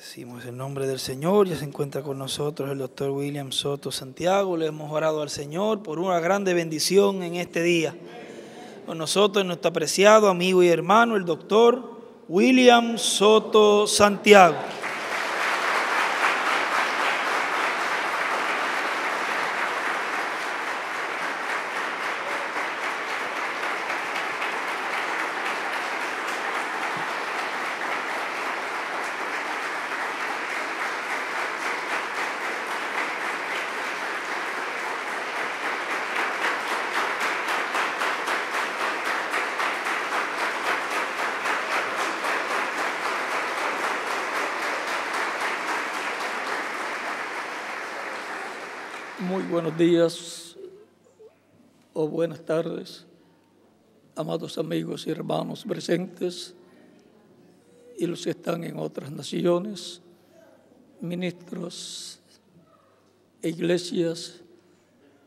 Decimos el nombre del Señor. Ya se encuentra con nosotros el doctor William Soto Santiago. Le hemos orado al Señor por una grande bendición en este día. Con nosotros nuestro apreciado amigo y hermano, el doctor William Soto Santiago. Muy buenos días o buenas tardes, amados amigos y hermanos presentes y los que están en otras naciones, ministros e iglesias.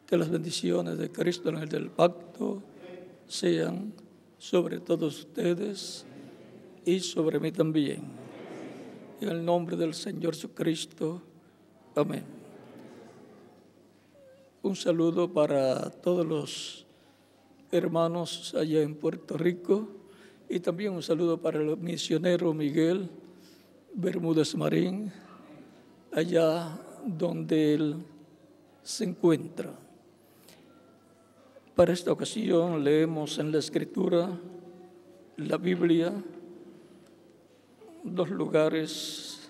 Que las bendiciones de Cristo en el del pacto sean sobre todos ustedes y sobre mí también. En el nombre del Señor Jesucristo. Amén. Un saludo para todos los hermanos allá en Puerto Rico y también un saludo para el misionero Miguel Bermúdez Marín, allá donde él se encuentra. Para esta ocasión leemos en la Escritura, la Biblia, dos lugares.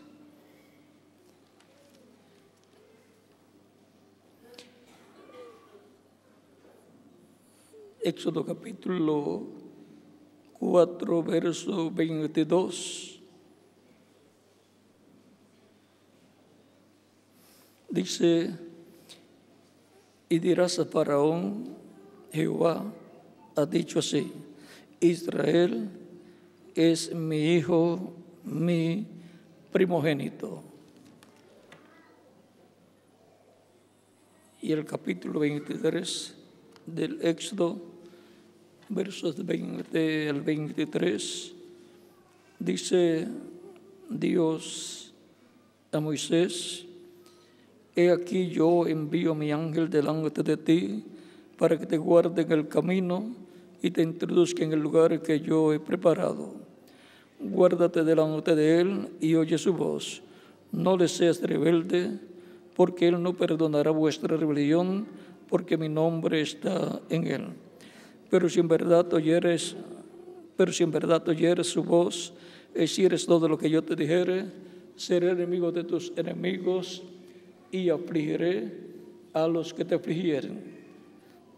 Éxodo capítulo 4, verso 22. Dice: y dirás a Faraón, Jehová ha dicho así: Israel es mi hijo, mi primogénito. Y el capítulo 23 del Éxodo, versos 20 al 23, dice Dios a Moisés: he aquí yo envío mi ángel delante de ti para que te guarde en el camino y te introduzca en el lugar que yo he preparado. Guárdate delante de él y oye su voz. No le seas rebelde, porque él no perdonará vuestra rebelión, porque mi nombre está en él. Pero si en verdad oyeres su voz, hicieres todo lo que yo te dijere, seré enemigo de tus enemigos y afligiré a los que te afligieren.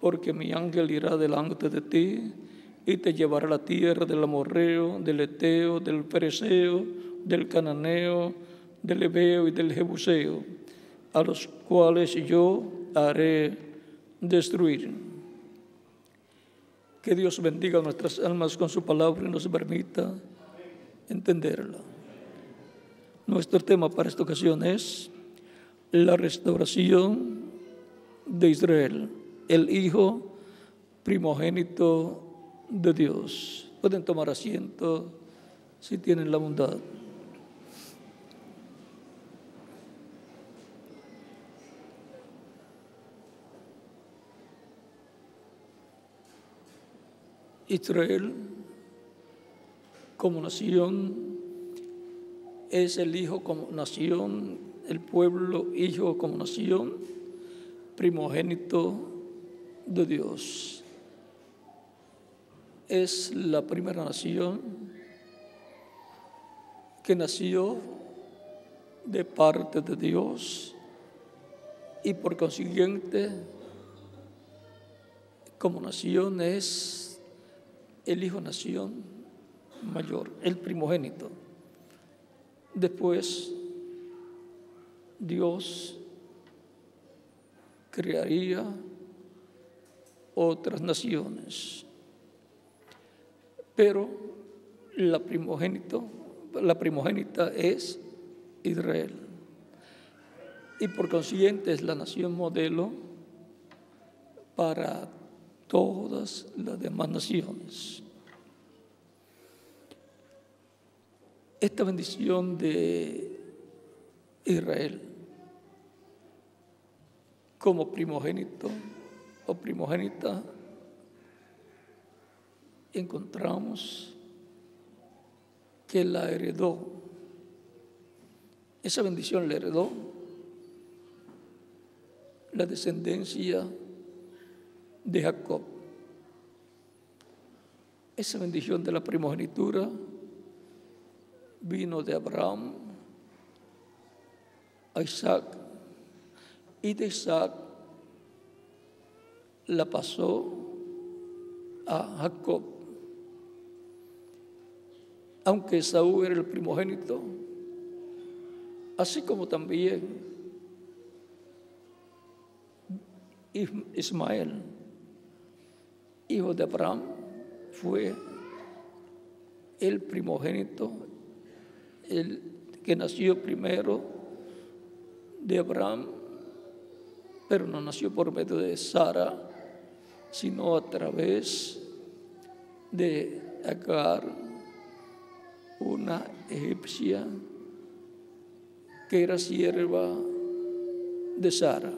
Porque mi ángel irá delante de ti y te llevará a la tierra del amorreo, del eteo, del fereceo, del cananeo, del heveo y del jebuseo, a los cuales yo haré destruir. Que Dios bendiga nuestras almas con su palabra y nos permita entenderla. Nuestro tema para esta ocasión es la restauración de Israel, el hijo primogénito de Dios. Pueden tomar asiento si tienen la bondad. Israel como nación es el hijo como nación, el pueblo hijo como nación, primogénito de Dios. Es la primera nación que nació de parte de Dios y por consiguiente como nación es el hijo nación mayor, el primogénito. Después Dios crearía otras naciones, pero la primogénita es Israel y por consiguiente es la nación modelo para todas las demás naciones. Esta bendición de Israel. Como primogénito o primogénita, encontramos que la heredó. Esa bendición la heredó la descendencia de Jacob. Esa bendición de la primogenitura vino de Abraham a Isaac, y de Isaac la pasó a Jacob. Aunque Esaú era el primogénito, así como también Ismael, hijo de Abraham, fue el primogénito, el que nació primero de Abraham, pero no nació por medio de Sara, sino a través de Agar, una egipcia que era sierva de Sara.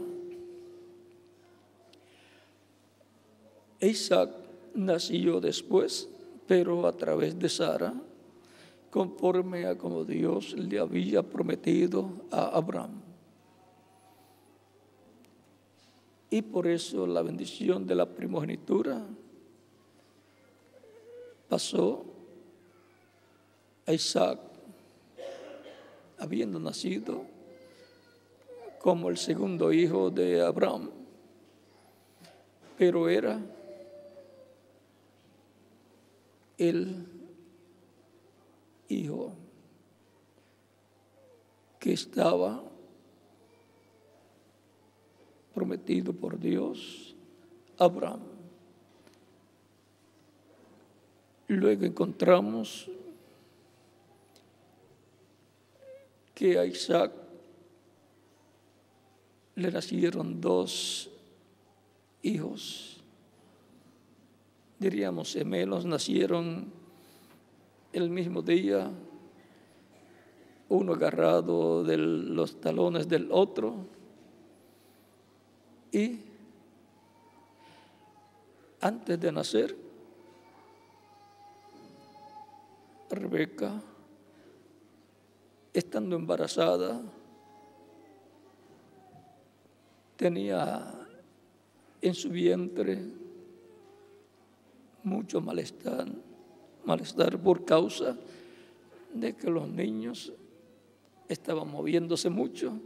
Isaac nació después, pero a través de Sara, conforme a como Dios le había prometido a Abraham. Y por eso la bendición de la primogenitura pasó a Isaac, habiendo nacido como el segundo hijo de Abraham, pero era el hijo que estaba prometido por Dios a Abraham. Luego encontramos que a Isaac le nacieron dos hijos, diríamos gemelos, nacieron el mismo día, uno agarrado de los talones del otro, y antes de nacer, Rebeca, estando embarazada, tenía en su vientre mucho malestar por causa de que los niños estaban moviéndose mucho,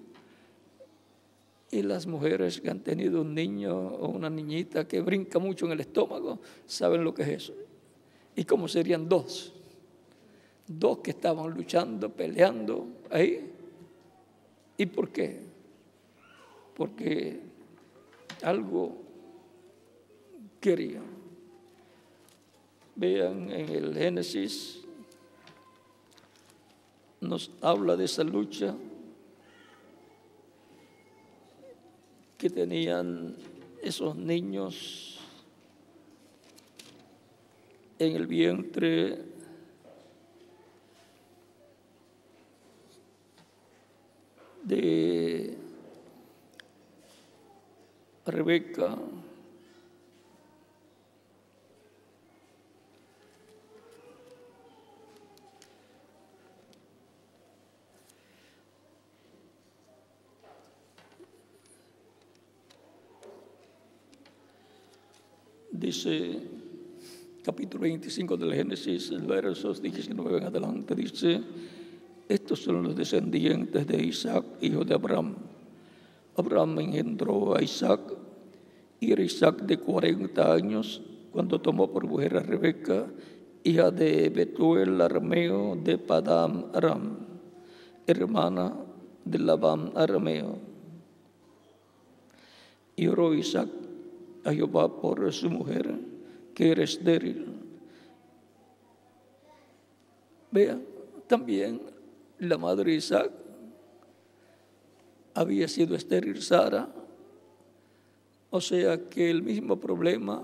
y las mujeres que han tenido un niño o una niñita que brinca mucho en el estómago saben lo que es eso. ¿Y cómo serían dos que estaban luchando, peleando ahí? ¿Y por qué? Porque algo querían. Vean, en el Génesis nos habla de esa lucha que tenían esos niños en el vientre de Rebeca. Dice, capítulo 25 del Génesis, versos 19 en adelante, dice: estos son los descendientes de Isaac, hijo de Abraham. Abraham engendró a Isaac, y era Isaac de 40 años cuando tomó por mujer a Rebeca, hija de Betuel arameo de Padam Aram, hermana de Labán arameo. Y oró Isaac a Jehová por su mujer, que era estéril. Vean, también la madre de Isaac había sido estéril, Sara, o sea que el mismo problema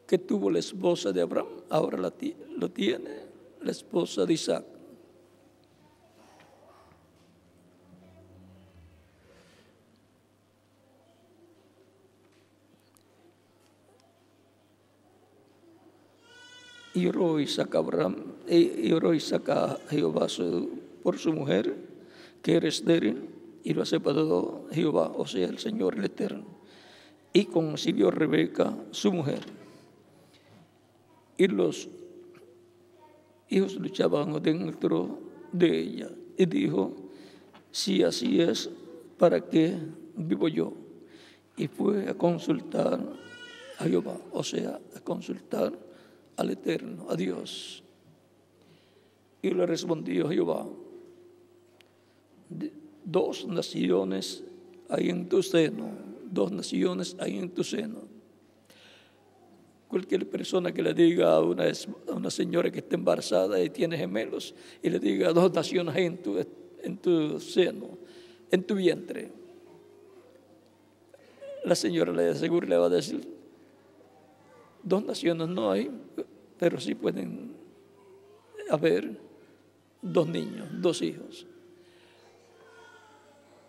que tuvo la esposa de Abraham, ahora lo tiene la esposa de Isaac. Y oró Isaac a Jehová por su mujer, que era estéril, y lo aceptó Jehová, o sea, el Señor el Eterno. Y concibió Rebeca, su mujer. Y los hijos luchaban dentro de ella. Y dijo: si así es, ¿para qué vivo yo? Y fue a consultar a Jehová, o sea, a consultar al Eterno, a Dios. Y le respondió Jehová: 2 naciones hay en tu seno, 2 naciones hay en tu seno. Cualquier persona que le diga a una señora que está embarazada y tiene gemelos, y le diga 2 naciones hay en tu seno, en tu vientre, la señora le asegura, le va a decir: 2 naciones no hay, pero sí pueden haber 2 niños, 2 hijos.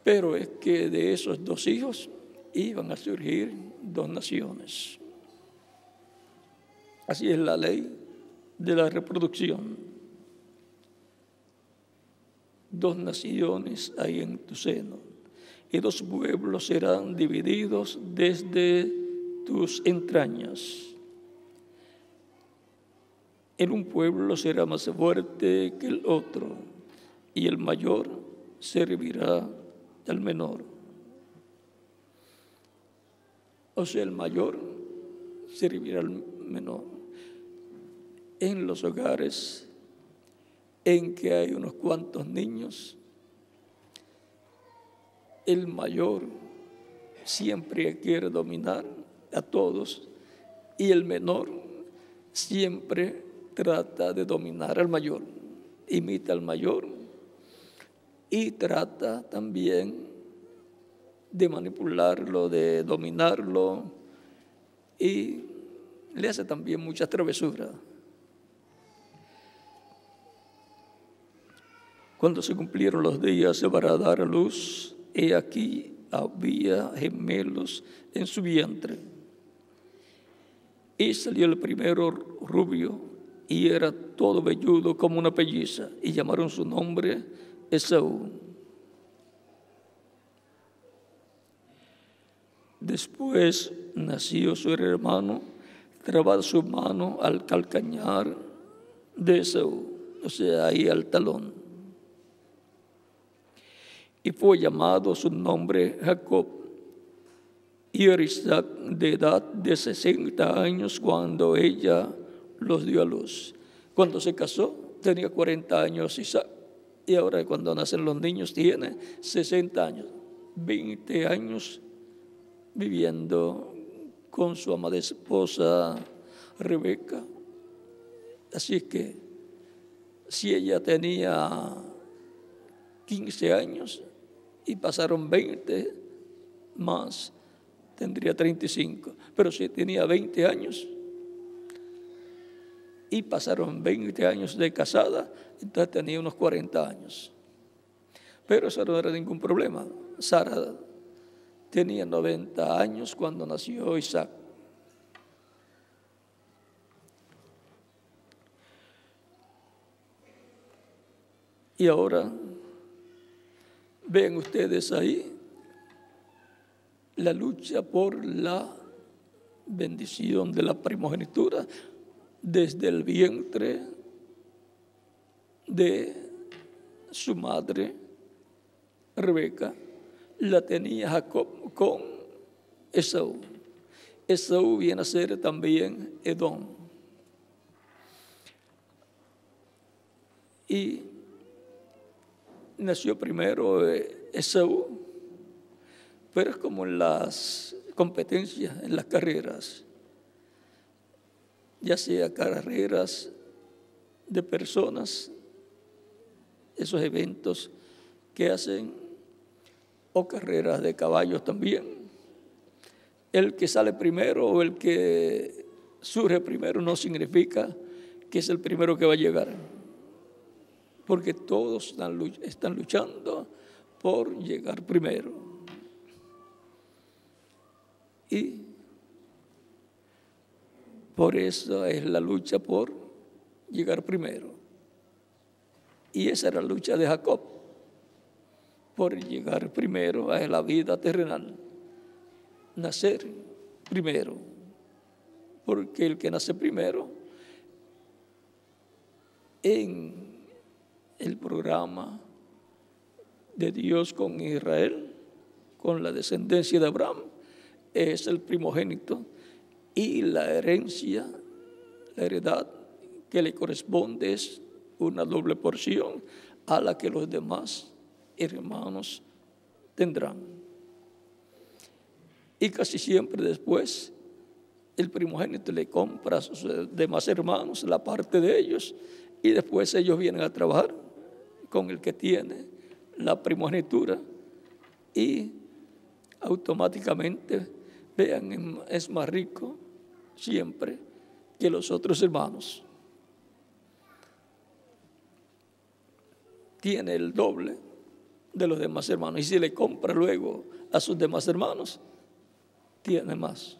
Pero es que de esos 2 hijos iban a surgir 2 naciones. Así es la ley de la reproducción. 2 naciones hay en tu seno, y 2 pueblos serán divididos desde tus entrañas. En un pueblo será más fuerte que el otro, y el mayor servirá al menor. O sea, el mayor servirá al menor. En los hogares en que hay unos cuantos niños, el mayor siempre quiere dominar a todos, y el menor siempre trata de dominar al mayor, imita al mayor y trata también de manipularlo, de dominarlo, y le hace también muchas travesuras. Cuando se cumplieron los días para dar a luz, he aquí había gemelos en su vientre. Y salió el primero rubio, y era todo velludo como una pelliza, y llamaron su nombre Esaú. Después nació su hermano, trabada su mano al calcañar de Esaú, o sea, ahí al talón. Y fue llamado su nombre Jacob. Y era Isaac de edad de 60 años cuando ella los dio a luz. Cuando se casó tenía 40 años Isaac, y ahora cuando nacen los niños tiene 60 años, 20 años viviendo con su amada esposa Rebeca. Así es que si ella tenía 15 años y pasaron 20 más, tendría 35. Pero si tenía 20 años y pasaron 20 años de casada, entonces tenía unos 40 años. Pero eso no era ningún problema. Sara tenía 90 años cuando nació Isaac. Y ahora ven ustedes ahí la lucha por la bendición de la primogenitura desde el vientre de su madre Rebeca. La tenía Jacob con Esaú. Esaú viene a ser también Edom. Y nació primero Esaú, pero es como en las competencias, en las carreras, ya sea carreras de personas, esos eventos que hacen, o carreras de caballos también. El que sale primero o el que surge primero no significa que es el primero que va a llegar, porque todos están luchando por llegar primero. Y por eso es la lucha por llegar primero. Y esa era la lucha de Jacob, por llegar primero a la vida terrenal, nacer primero, porque el que nace primero en el programa de Dios con Israel, con la descendencia de Abraham, es el primogénito, y la herencia, la heredad que le corresponde es una doble porción a la que los demás hermanos tendrán. Y casi siempre después el primogénito le compra a sus demás hermanos la parte de ellos, y después ellos vienen a trabajar con el que tiene la primogenitura, y automáticamente vean, es más rico siempre que los otros hermanos. Tiene el doble de los demás hermanos, y si le compra luego a sus demás hermanos, tiene más.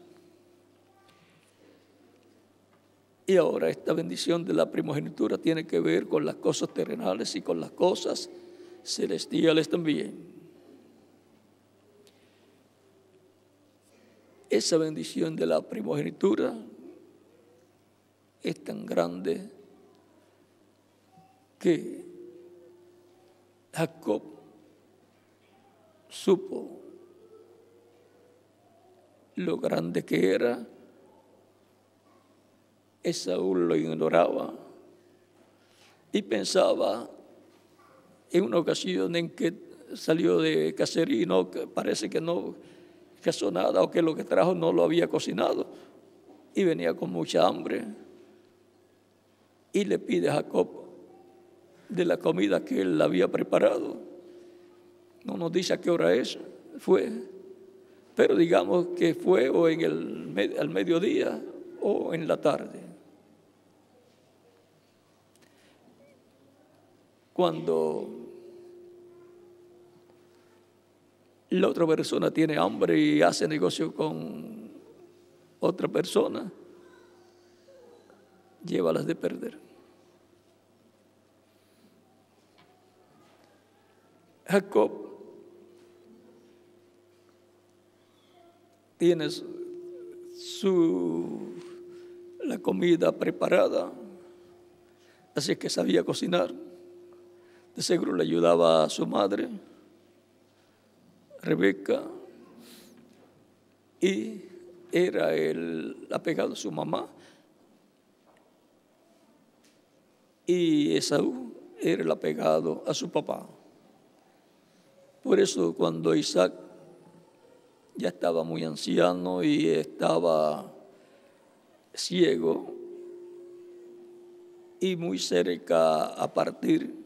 Y ahora esta bendición de la primogenitura tiene que ver con las cosas terrenales y con las cosas celestiales también. Esa bendición de la primogenitura es tan grande que Jacob supo lo grande que era. Esaú lo ignoraba y pensaba en una ocasión en que salió de cacería y no, parece que no cazó nada, o que lo que trajo no lo había cocinado, y venía con mucha hambre, y le pide a Jacob de la comida que él había preparado. No nos dice a qué hora fue, pero digamos que fue o al mediodía o en la tarde. Cuando la otra persona tiene hambre y hace negocio con otra persona, llévalas de perder. Jacob tiene la comida preparada, así que sabía cocinar. De seguro le ayudaba a su madre, Rebeca, y era el apegado a su mamá. Y Esaú era el apegado a su papá. Por eso cuando Isaac ya estaba muy anciano y estaba ciego y muy cerca a partir,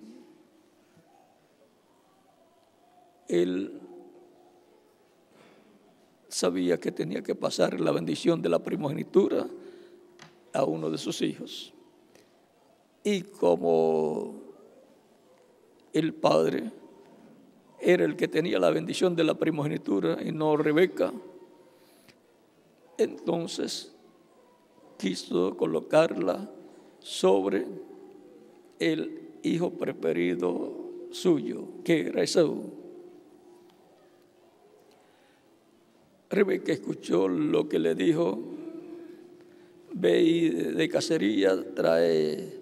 él sabía que tenía que pasar la bendición de la primogenitura a uno de sus hijos. Y como el padre era el que tenía la bendición de la primogenitura y no Rebeca, entonces quiso colocarla sobre el hijo preferido suyo, que era Esaú. Rebeca escuchó lo que le dijo: ve y de cacería, trae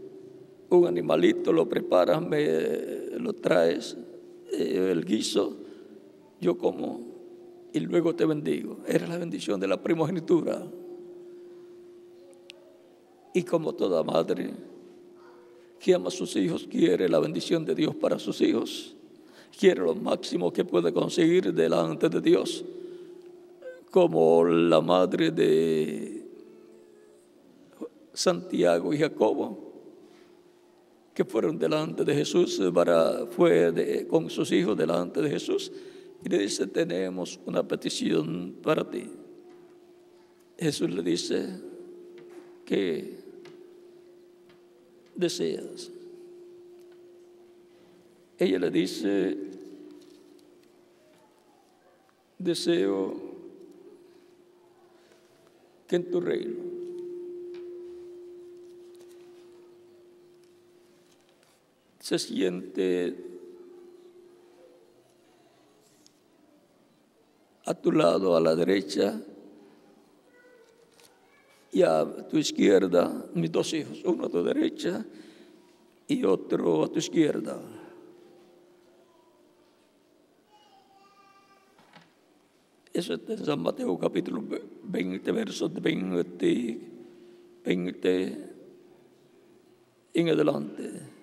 un animalito, lo preparas, me lo traes, el guiso, yo como y luego te bendigo. Era la bendición de la primogenitura. Y como toda madre que ama a sus hijos, quiere la bendición de Dios para sus hijos, quiere lo máximo que puede conseguir delante de Dios, como la madre de Santiago y Jacobo, que fueron delante de Jesús, con sus hijos delante de Jesús, y le dice: tenemos una petición para ti. Jesús le dice: ¿qué deseas? Ella le dice: deseo que en tu reino, se siente a tu lado, a la derecha, y a tu izquierda, mis dos hijos, uno a tu derecha y otro a tu izquierda. Eso está en San Mateo capítulo 20, versos 20 en adelante.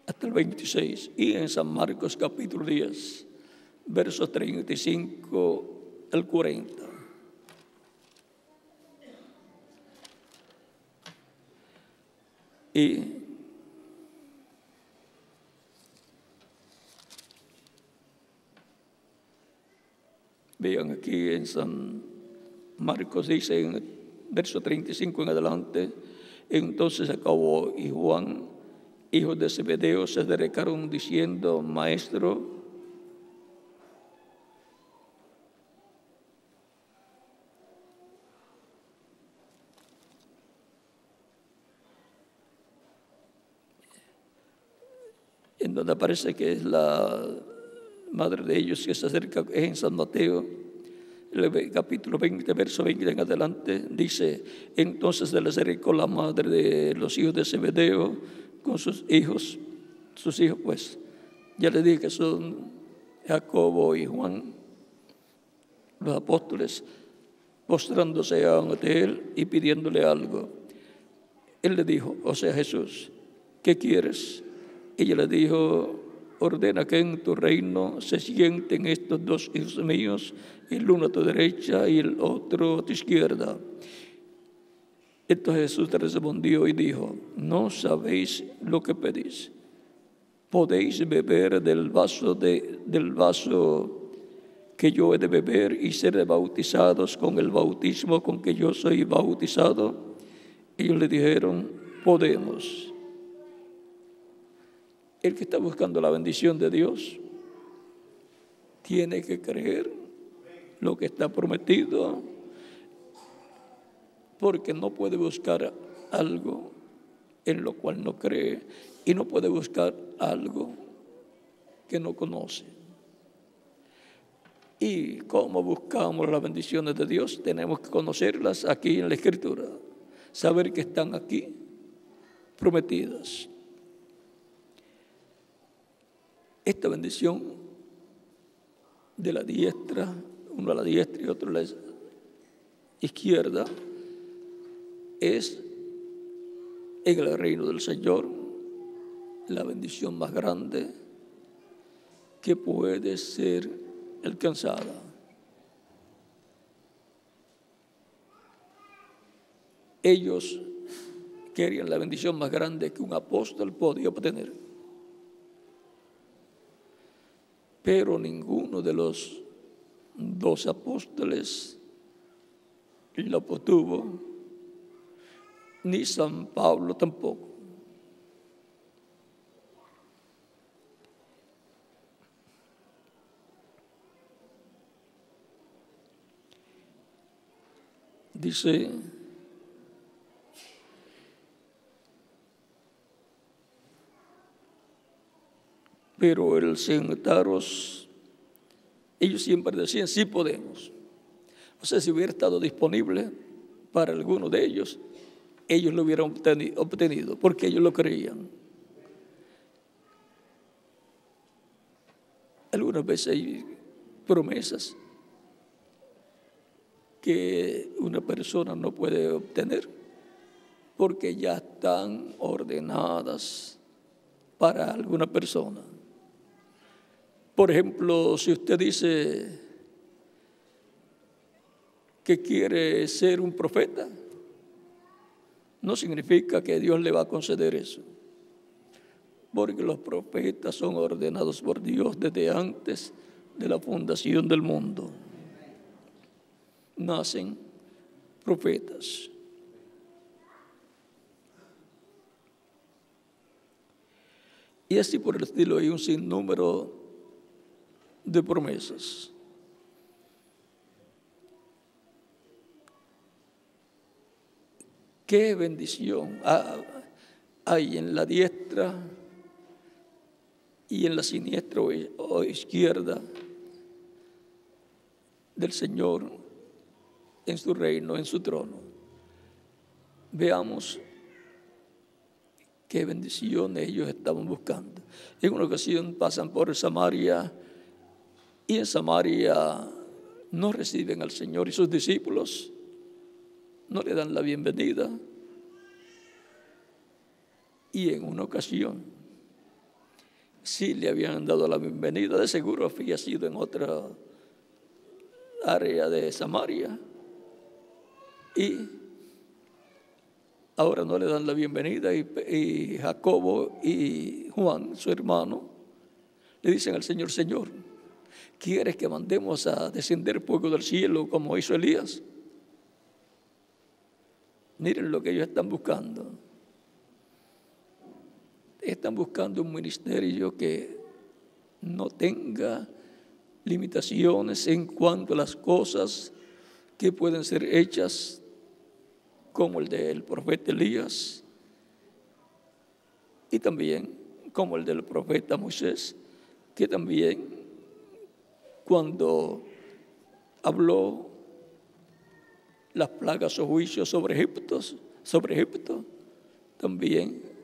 Hasta el 26. Y en San Marcos capítulo 10, versos 35 al 40. Y vean aquí en San Marcos, dice en el verso 35 en adelante: entonces Jacobo y Juan, hijos de Zebedeo, se acercaron diciendo: Maestro, en donde aparece que es la madre de ellos que se acerca, es en San Mateo, el capítulo 20, verso 20 en adelante, dice: entonces se le acercó la madre de los hijos de Zebedeo con sus hijos pues, ya les dije que son Jacobo y Juan, los apóstoles, postrándose ante él y pidiéndole algo. Él le dijo, o sea, Jesús, ¿qué quieres? Ella le dijo: ordena que en tu reino se sienten estos dos hijos míos, el uno a tu derecha y el otro a tu izquierda. Entonces Jesús le respondió y dijo: no sabéis lo que pedís. ¿Podéis beber del vaso que yo he de beber y ser bautizados con el bautismo con que yo soy bautizado? Ellos le dijeron: podemos. El que está buscando la bendición de Dios tiene que creer lo que está prometido, porque no puede buscar algo en lo cual no cree y no puede buscar algo que no conoce. Y como buscamos las bendiciones de Dios, tenemos que conocerlas aquí en la Escritura, saber que están aquí prometidas. Esta bendición de la diestra, uno a la diestra y otro a la izquierda, es en el reino del Señor la bendición más grande que puede ser alcanzada. Ellos querían la bendición más grande que un apóstol podía obtener, pero ninguno de los dos apóstoles lo obtuvo, ni San Pablo tampoco. Dice: pero el sentaros, ellos siempre decían: sí podemos. O sea, si hubiera estado disponible para alguno de ellos, ellos lo hubieran obtenido, porque ellos lo creían. Algunas veces hay promesas que una persona no puede obtener porque ya están ordenadas para alguna persona. Por ejemplo, si usted dice que quiere ser un profeta, no significa que Dios le va a conceder eso, porque los profetas son ordenados por Dios desde antes de la fundación del mundo. Nacen profetas. Y así por el estilo hay un sinnúmero de promesas. qué bendición hay en la diestra y en la siniestra o izquierda del Señor en su reino, en su trono. Veamos qué bendiciones ellos estaban buscando. En una ocasión pasan por Samaria y en Samaria no reciben al Señor y sus discípulos, no le dan la bienvenida. Y en una ocasión sí le habían dado la bienvenida, de seguro había sido en otra área de Samaria, y ahora no le dan la bienvenida, y Jacobo y Juan, su hermano, le dicen al Señor: Señor, ¿quieres que mandemos a descender fuego del cielo como hizo Elías? Miren lo que ellos están buscando. Están buscando un ministerio que no tenga limitaciones en cuanto a las cosas que pueden ser hechas, como el del profeta Elías y también como el del profeta Moisés, que también cuando habló las plagas o juicios sobre Egipto, también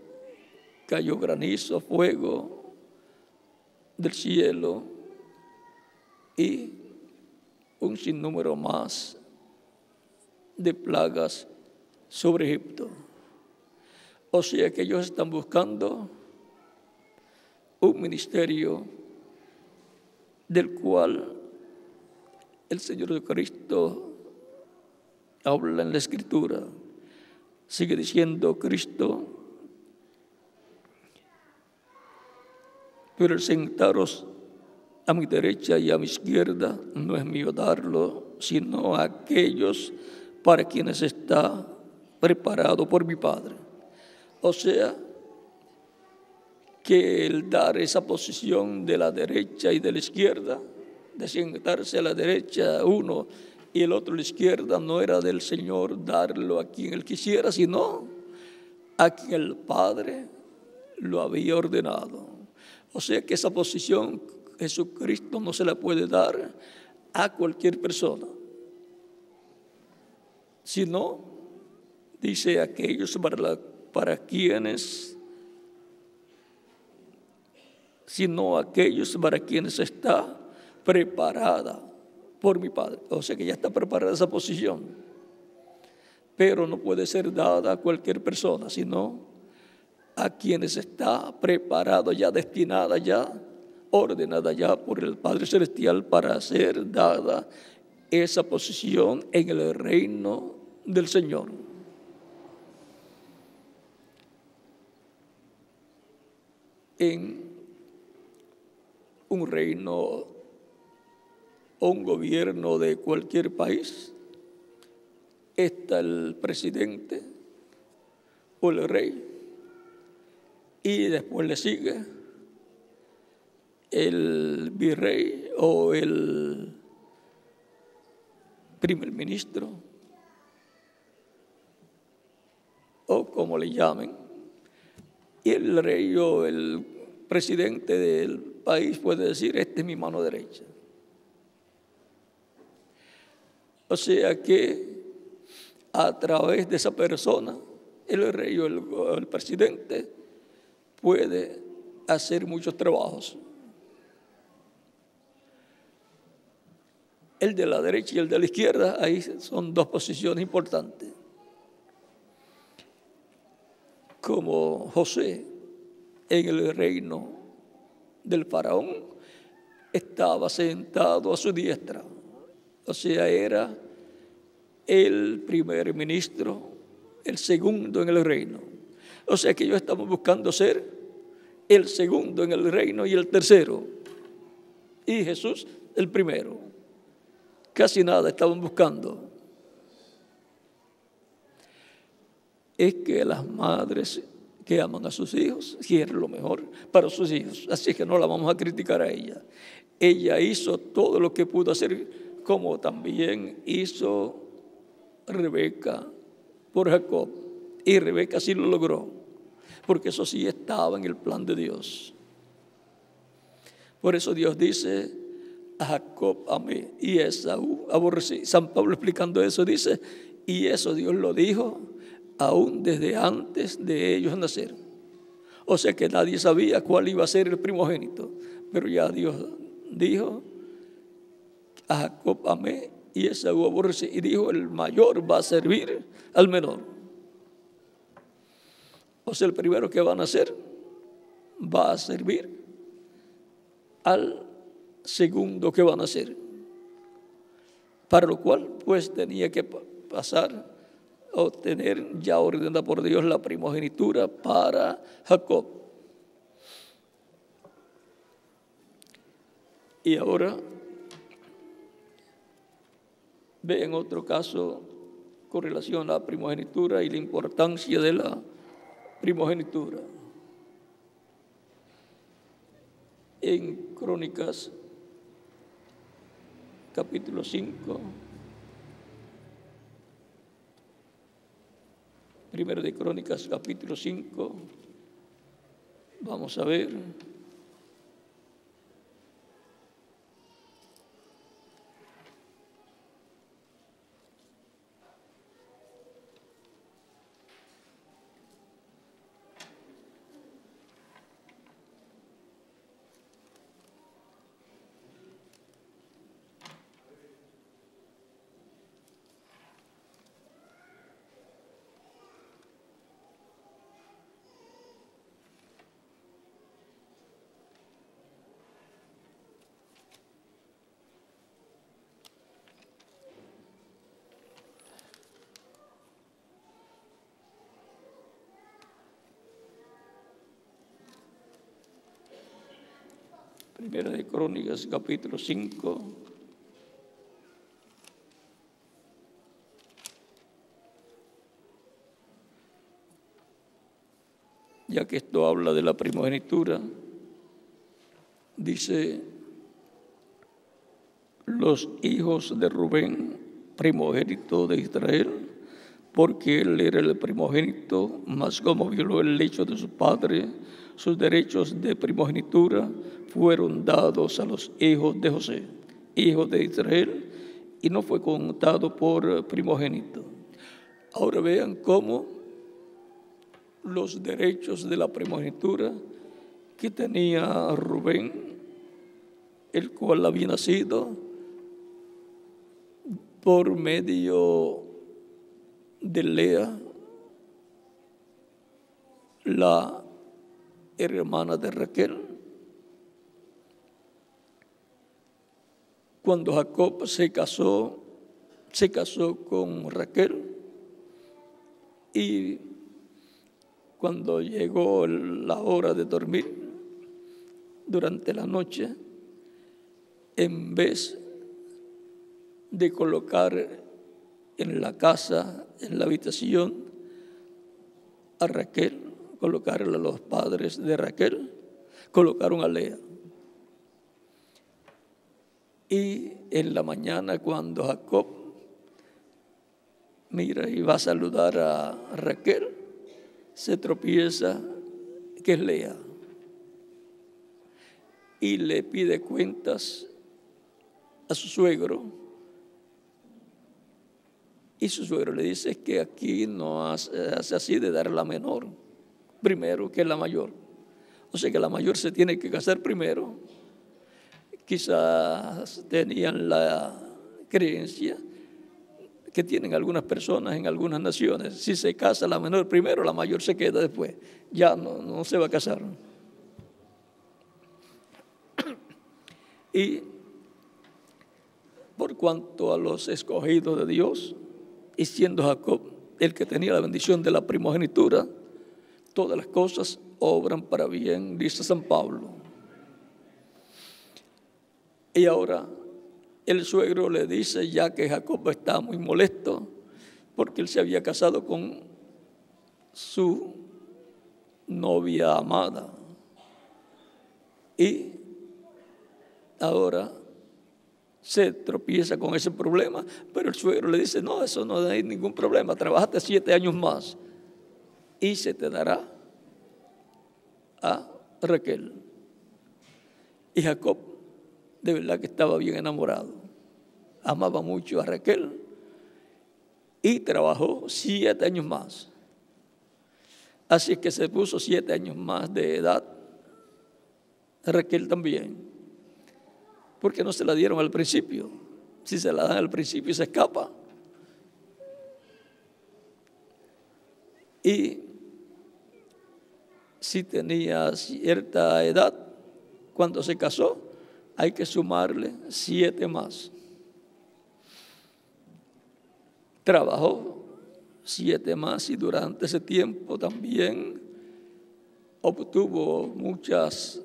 cayó granizo, fuego del cielo y un sinnúmero más de plagas sobre Egipto. O sea que ellos están buscando un ministerio del cual el Señor Jesucristo habla en la Escritura. Sigue diciendo Cristo: pero el sentaros a mi derecha y a mi izquierda no es mío darlo, sino a aquellos para quienes está preparado por mi Padre. O sea, que el dar esa posición de la derecha y de la izquierda, de sentarse a la derecha uno y el otro a la izquierda, no era del Señor darlo a quien Él quisiera, sino a quien el Padre lo había ordenado. O sea que esa posición Jesucristo no se la puede dar a cualquier persona, sino, dice, aquellos para quienes está preparada por mi Padre. O sea que ya está preparada esa posición, pero no puede ser dada a cualquier persona, sino a quienes está preparado ya, destinada ya, ordenada ya por el Padre Celestial para ser dada esa posición en el reino del Señor. En un reino o un gobierno de cualquier país está el presidente o el rey, y después le sigue el virrey o el primer ministro, o como le llamen, y el rey o el presidente del país puede decir: esta es mi mano derecha. O sea que a través de esa persona, el rey o el presidente puede hacer muchos trabajos. El de la derecha y el de la izquierda, ahí son dos posiciones importantes. Como José en el reino del faraón estaba sentado a su diestra, o sea, era el primer ministro, el segundo en el reino. O sea que ellos estamos buscando ser el segundo en el reino y el tercero, y Jesús el primero. Casi nada estaban buscando. Es que las madres que aman a sus hijos quieren lo mejor para sus hijos, así que no la vamos a criticar a ella. Ella hizo todo lo que pudo hacer, como también hizo Rebeca por Jacob. Y Rebeca sí lo logró, porque eso sí estaba en el plan de Dios. Por eso Dios dice: a Jacob amé y a Esaú aborrecí. San Pablo, explicando eso, dice: y eso Dios lo dijo aún desde antes de ellos nacer. O sea que nadie sabía cuál iba a ser el primogénito, pero ya Dios dijo: a Jacob amé y a Esaú aborrecí. Y dijo: el mayor va a servir al menor. O sea, el primero que va a nacer va a servir al segundo que va a nacer. Para lo cual, pues, tenía que pasar a obtener, ya ordenada por Dios, la primogenitura para Jacob. Y ahora vean otro caso con relación a la primogenitura y la importancia de la primogenitura. En Crónicas, capítulo 5, primero de Crónicas, capítulo 5, vamos a ver. Primera de Crónicas, capítulo 5. Ya que esto habla de la primogenitura, dice: los hijos de Rubén, primogénito de Israel, porque él era el primogénito, mas como violó el lecho de su padre, sus derechos de primogenitura fueron dados a los hijos de José, hijos de Israel, y no fue contado por primogénito. Ahora vean cómo los derechos de la primogenitura que tenía Rubén, el cual había nacido por medio de Lea, la hermana de Raquel. Cuando Jacob se casó con Raquel, y cuando llegó la hora de dormir durante la noche, en vez de colocar en la casa, en la habitación, a Raquel, colocarle a los padres de Raquel, colocaron a Lea. Y en la mañana, cuando Jacob mira y va a saludar a Raquel, se tropieza que es Lea y le pide cuentas a su suegro, y su suegro le dice que aquí no hace así de dar la menor primero que la mayor. O sea que la mayor se tiene que casar primero. Quizás tenían la creencia que tienen algunas personas en algunas naciones: si se casa la menor primero, la mayor se queda después, ya no se va a casar. Y por cuanto a los escogidos de Dios, y siendo Jacob el que tenía la bendición de la primogenitura, todas las cosas obran para bien, dice San Pablo. Y ahora el suegro le dice, ya que Jacob está muy molesto porque él se había casado con su novia amada, y ahora se tropieza con ese problema, pero el suegro le dice, no, eso no hay ningún problema, trabajaste 7 años más y se te dará a Raquel. Y Jacob de verdad que estaba bien enamorado, amaba mucho a Raquel y trabajó 7 años más. Así que se puso 7 años más de edad, Raquel también, porque no se la dieron al principio. Si se la dan al principio se escapa. Y si tenía cierta edad, cuando se casó, hay que sumarle 7 más. Trabajó 7 más y durante ese tiempo también obtuvo muchos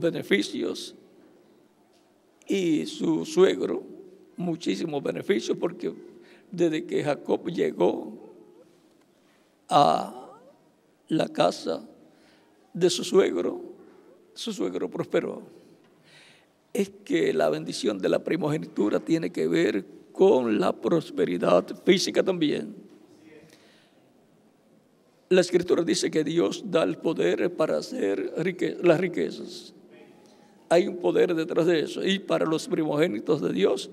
beneficios, y su suegro muchísimos beneficios, porque desde que Jacob llegó a la casa de su suegro prosperó. Es que la bendición de la primogenitura tiene que ver con la prosperidad física también. La Escritura dice que Dios da el poder para hacer las riquezas. Hay un poder detrás de eso, y para los primogénitos de Dios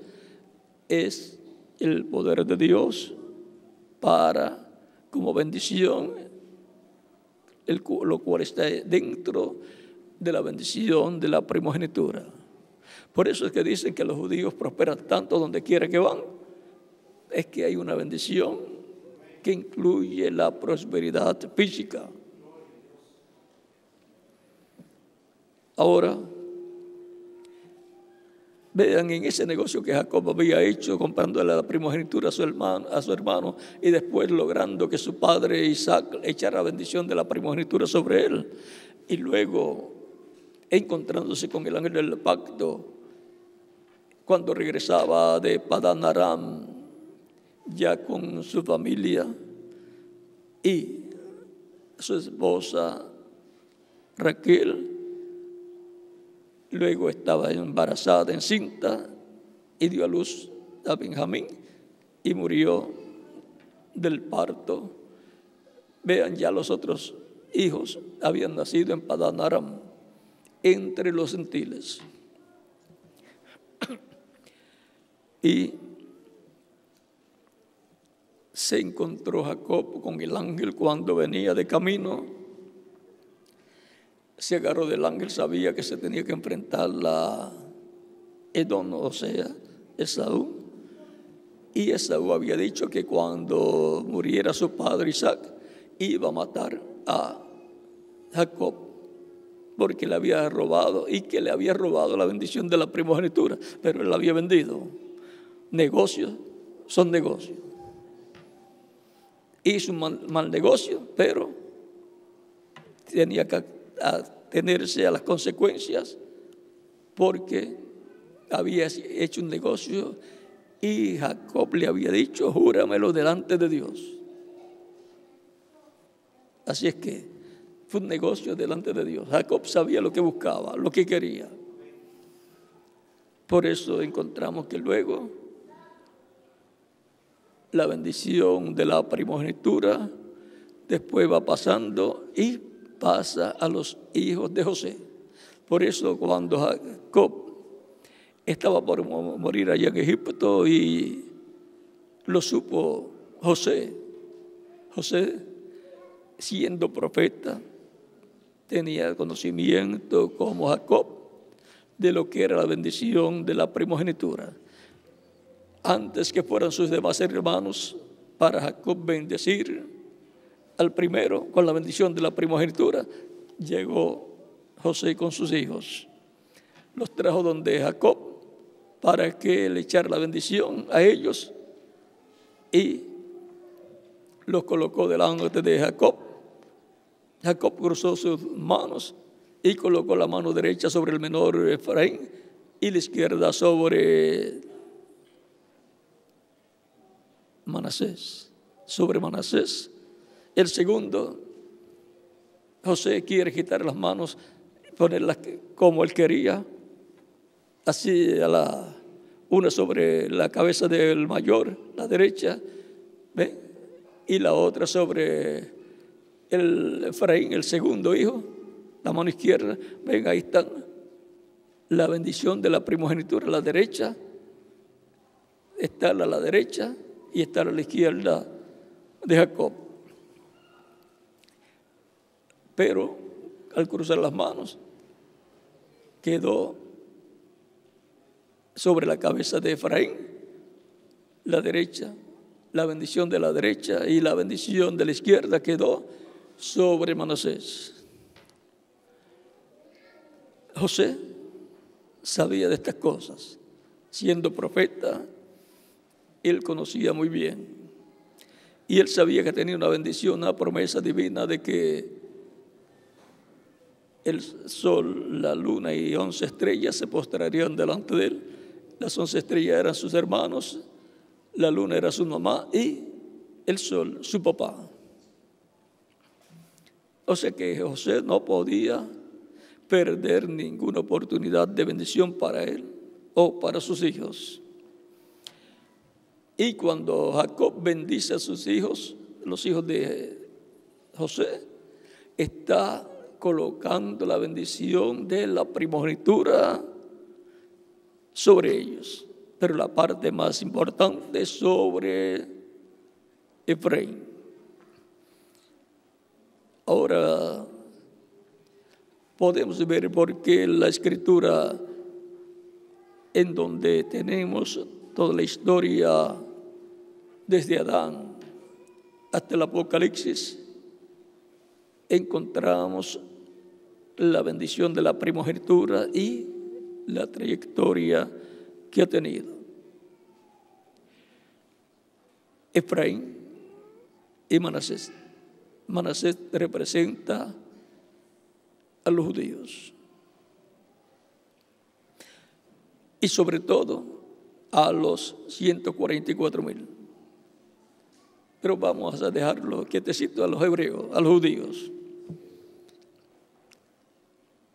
es el poder de Dios para, como bendición, lo cual está dentro de la bendición de la primogenitura. Por eso es que dicen que los judíos prosperan tanto donde quiera que van. Es que hay una bendición que incluye la prosperidad física. Ahora, vean en ese negocio que Jacob había hecho, comprándole la primogenitura a su hermano, y después logrando que su padre Isaac echara la bendición de la primogenitura sobre él, y luego encontrándose con el ángel del pacto cuando regresaba de Padán Aram, ya con su familia y su esposa Raquel. Luego estaba embarazada, encinta, y dio a luz a Benjamín y murió del parto. Vean, ya los otros hijos habían nacido en Padán Aram, entre los gentiles. Y se encontró Jacob con el ángel cuando venía de camino. Se agarró del ángel, sabía que se tenía que enfrentar a Edom, o sea, Esaú. Y Esaú había dicho que cuando muriera su padre Isaac, iba a matar a Jacob, porque le había robado, y que le había robado la bendición de la primogenitura, pero él la había vendido. Negocios son negocios. Hizo un mal negocio, pero tenía que atenerse a las consecuencias, porque había hecho un negocio y Jacob le había dicho: júramelo delante de Dios. Así es que fue un negocio delante de Dios. Jacob sabía lo que buscaba, lo que quería. Por eso encontramos que luego la bendición de la primogenitura después va pasando y pasa a los hijos de José. Por eso cuando Jacob estaba por morir allá en Egipto y lo supo José, siendo profeta, tenía conocimiento como Jacob de lo que era la bendición de la primogenitura. Antes que fueran sus demás hermanos, para Jacob bendecir al primero con la bendición de la primogenitura, llegó José con sus hijos. Los trajo donde Jacob para que le echara la bendición a ellos y los colocó delante de Jacob. Jacob cruzó sus manos y colocó la mano derecha sobre el menor Efraín y la izquierda sobre Manasés. El segundo, José quiere quitar las manos, ponerlas como él quería, así una sobre la cabeza del mayor, la derecha, ¿ve? Y la otra sobre el Efraín, el segundo hijo, la mano izquierda. Ven, ahí están la bendición de la primogenitura a la derecha. Está a la derecha y está a la izquierda de Jacob. Pero al cruzar las manos, quedó sobre la cabeza de Efraín, la derecha, la bendición de la derecha, y la bendición de la izquierda quedó sobre Manasés. José sabía de estas cosas. Siendo profeta, él conocía muy bien. Y él sabía que tenía una bendición, una promesa divina de que el sol, la luna y 11 estrellas se postrarían delante de él. Las 11 estrellas eran sus hermanos, la luna era su mamá y el sol su papá. O sea que José no podía perder ninguna oportunidad de bendición para él o para sus hijos. Y cuando Jacob bendice a sus hijos, los hijos de José, está colocando la bendición de la primogenitura sobre ellos, pero la parte más importante sobre Efraín. Ahora podemos ver por qué la escritura, en donde tenemos toda la historia desde Adán hasta el Apocalipsis, encontramos la bendición de la primogenitura y la trayectoria que ha tenido. Efraín y Manasés. Manasés representa a los judíos y sobre todo a los 144,000. Pero vamos a dejarlo quietecito a los hebreos, a los judíos.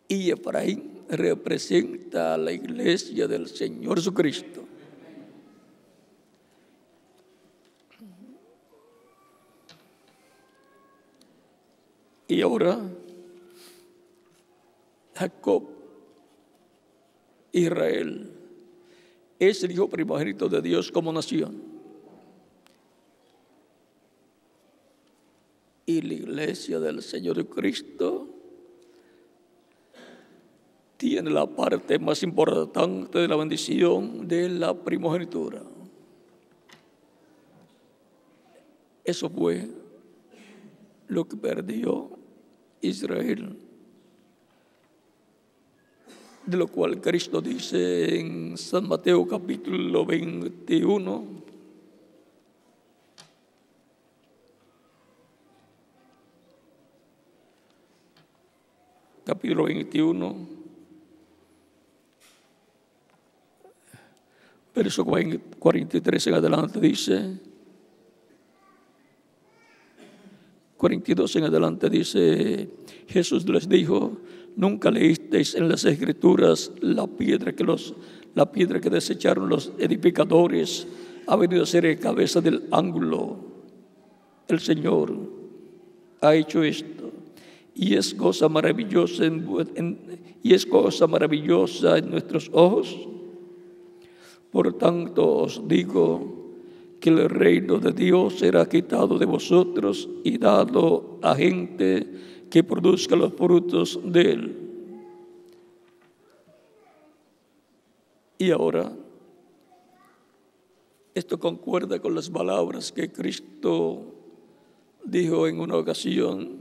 Y Efraín representa a la iglesia del Señor Jesucristo. Y ahora Jacob, Israel, es el hijo primogénito de Dios como nación. Y la iglesia del Señor Jesucristo tiene la parte más importante de la bendición de la primogenitura. Eso fue lo que perdió Israel, de lo cual Cristo dice en San Mateo capítulo 21, capítulo 21, verso 43 en adelante dice, 42 en adelante dice, Jesús les dijo, ¿nunca leísteis en las Escrituras la piedra que desecharon los edificadores ha venido a ser el cabeza del ángulo? El Señor ha hecho esto y es cosa maravillosa en nuestros ojos. Por tanto os digo que el reino de Dios será quitado de vosotros y dado a gente que produzca los frutos de él. Y ahora, esto concuerda con las palabras que Cristo dijo en una ocasión: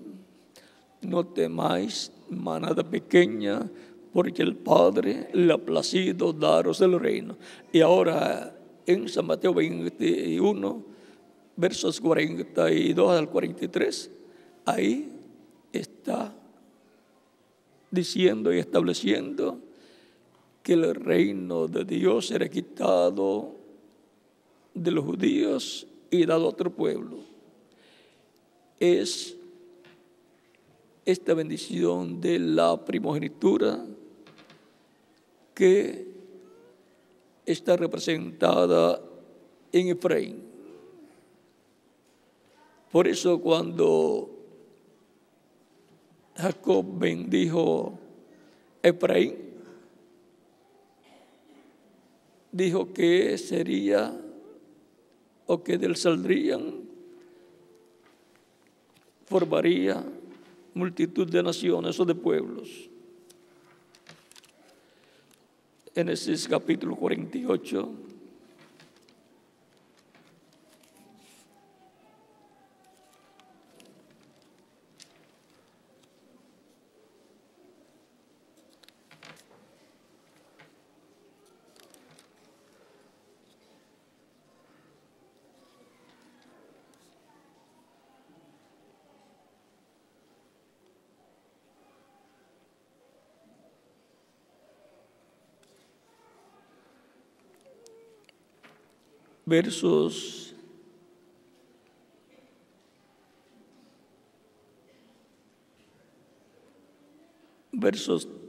no temáis, manada pequeña, porque el Padre le ha placido daros el reino. Y ahora en San Mateo 21, versos 42 al 43, ahí está diciendo y estableciendo que el reino de Dios será quitado de los judíos y dado a otro pueblo. Es esta bendición de la primogenitura que está representada en Efraín. Por eso cuando Jacob bendijo a Efraín, dijo que sería o que de él saldrían, formaría multitud de naciones o de pueblos. Génesis capítulo 48. Versos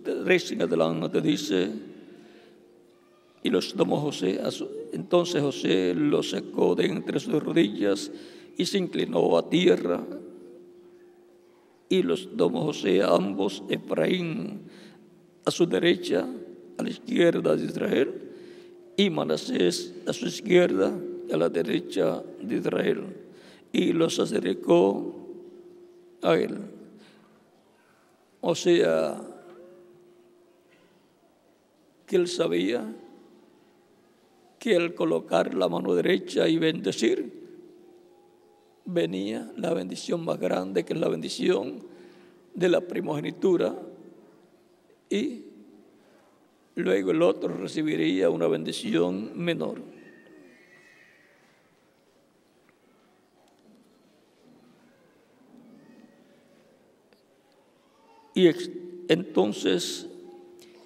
3 en adelante dice: y los tomó José, entonces José los sacó de entre sus rodillas y se inclinó a tierra, y los tomó José a ambos, Efraín a su derecha, a la izquierda de Israel, y Manasés a su izquierda, a la derecha de Israel, y los acercó a él. O sea, que él sabía que al colocar la mano derecha y bendecir, venía la bendición más grande, que es la bendición de la primogenitura, y luego el otro recibiría una bendición menor. Y entonces